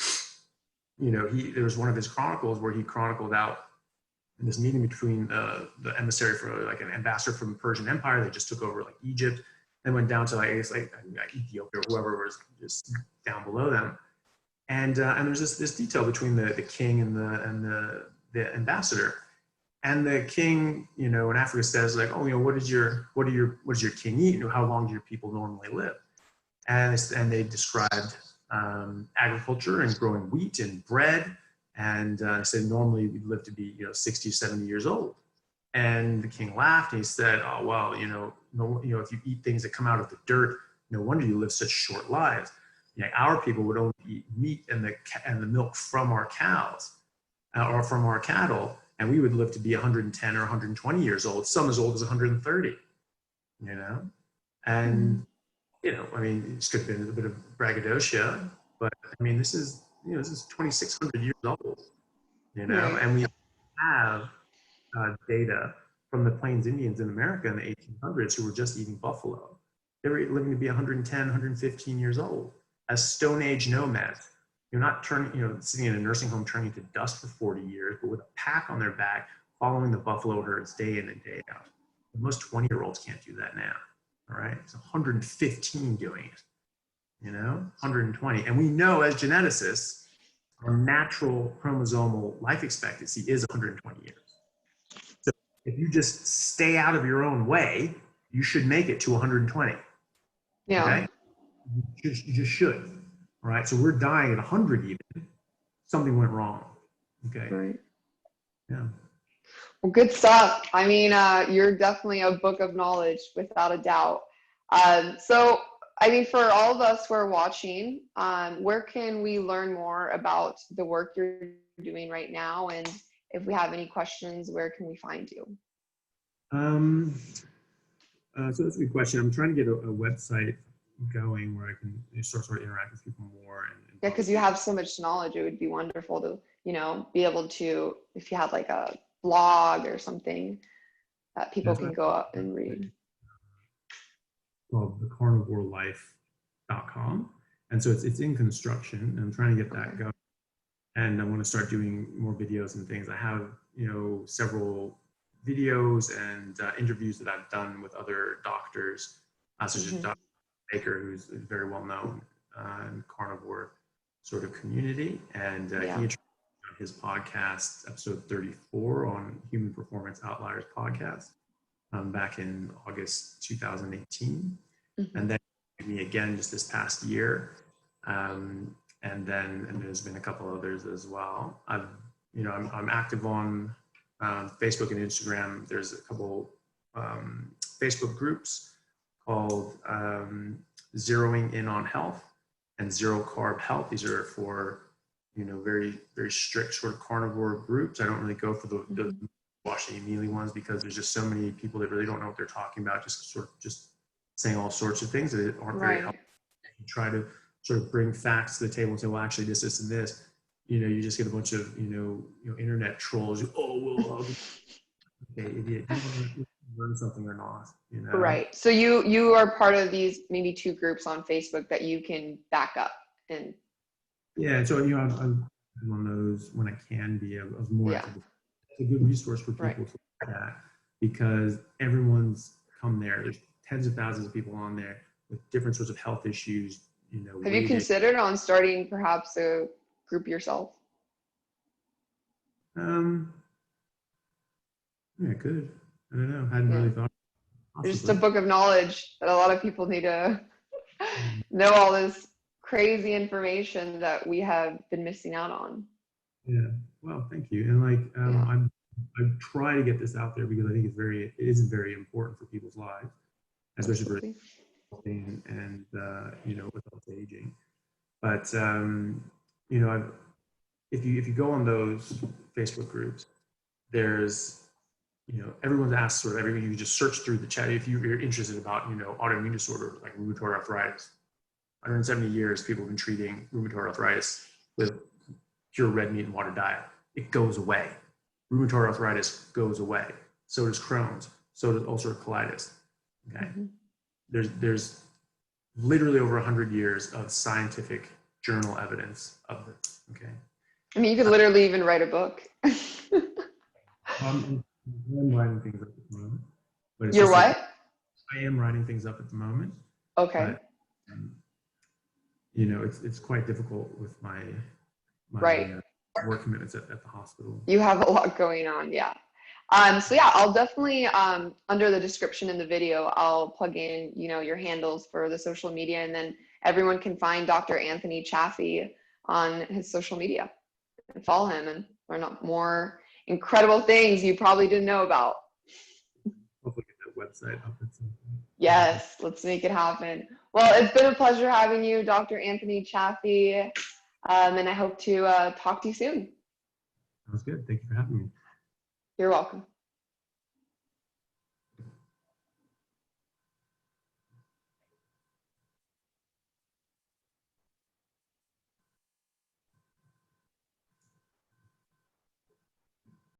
there was one of his chronicles where he chronicled out this meeting between the emissary for like an ambassador from the Persian Empire. They just took over like Egypt. Then went down to like Ethiopia or whoever was just down below them, and there's this detail between the king and the ambassador, and the king, in Africa says like, oh, what does your king eat? How long do your people normally live? And they described agriculture and growing wheat and bread. And said normally we'd live to be 60 or 70 years old. And the king laughed and he said, oh, well, if you eat things that come out of the dirt, no wonder you live such short lives. Our people would only eat meat and the milk from our cows or from our cattle, and we would live to be 110 or 120 years old, some as old as 130, And, this could have been a bit of braggadocio, but this is 2,600 years old, and we have data from the Plains Indians in America in the 1800s who were just eating buffalo. They were living to be 110, 115 years old as Stone Age nomads. You're not sitting in a nursing home turning to dust for 40 years, but with a pack on their back, following the buffalo herds day in and day out. Most 20-year-olds can't do that now, all right? It's 115 doing it, 120. And we know as geneticists, our natural chromosomal life expectancy is 120 years. So if you just stay out of your own way, you should make it to 120. Yeah. Okay? You just should. All right. So we're dying at 100 even. Something went wrong. Okay. Right. Yeah. Well, good stuff. You're definitely a book of knowledge without a doubt. For all of us who are watching, where can we learn more about the work you're doing right now? And if we have any questions, where can we find you? So that's a good question. I'm trying to get a website going where I can sort of interact with people more. Yeah, because you have so much knowledge, it would be wonderful to, be able to, if you had like a blog or something that people can go up and read. Called the carnivorelife.com. And so it's in construction, and I'm trying to get that going. And I want to start doing more videos and things. I have, several videos and interviews that I've done with other doctors, such as Dr. Baker, who's very well known in carnivore sort of community. And he introduced his podcast, episode 34 on Human Performance Outliers podcast, back in August 2018. And then me again just this past year. And there's been a couple others as well. I'm active on Facebook and Instagram. There's a couple Facebook groups called Zeroing In on Health and Zero Carb Health. These are for, very, very strict sort of carnivore groups. I don't really go for the washing and mealy ones because there's just so many people that really don't know what they're talking about, just saying all sorts of things that aren't very helpful. You try to sort of bring facts to the table and say, well, actually this, and this. You just get a bunch of, internet trolls. Okay, idiot. Do you learn something or not? Right. So you are part of these maybe two groups on Facebook that you can back up and. Yeah. So I'm on those when I can be. I was more. It's a good resource for people to look at because everyone's come there. There's tens of thousands of people on there with different sorts of health issues. Have you considered on starting perhaps a group yourself? Yeah, good. I don't know. I hadn't really thought. There's just a book of knowledge that a lot of people need to know all this crazy information that we have been missing out on. Yeah. Well, thank you. And I try to get this out there because I think it is very important for people's lives, especially for and with health aging. But if you go on those Facebook groups, there's everyone's asked sort of everything. You just search through the chat if you're interested about autoimmune disorder like rheumatoid arthritis. 170 years people have been treating rheumatoid arthritis with pure red meat and water diet. It goes away. Rheumatoid arthritis goes away. So does Crohn's. So does ulcerative colitis. Okay. There's literally over 100 years of scientific journal evidence of this. Okay. You could literally even write a book. I'm writing things up at the moment. But You're what? I am writing things up at the moment. Okay. But, it's quite difficult with my work commitments at the hospital. You have a lot going on, yeah. I'll definitely under the description in the video, I'll plug in your handles for the social media, and then everyone can find Dr. Anthony Chaffee on his social media and follow him and learn more incredible things you probably didn't know about. Hopefully get that website up at some point. Yes, let's make it happen. Well, it's been a pleasure having you, Dr. Anthony Chaffee, and I hope to talk to you soon. Sounds good. Thank you for having me. You're welcome.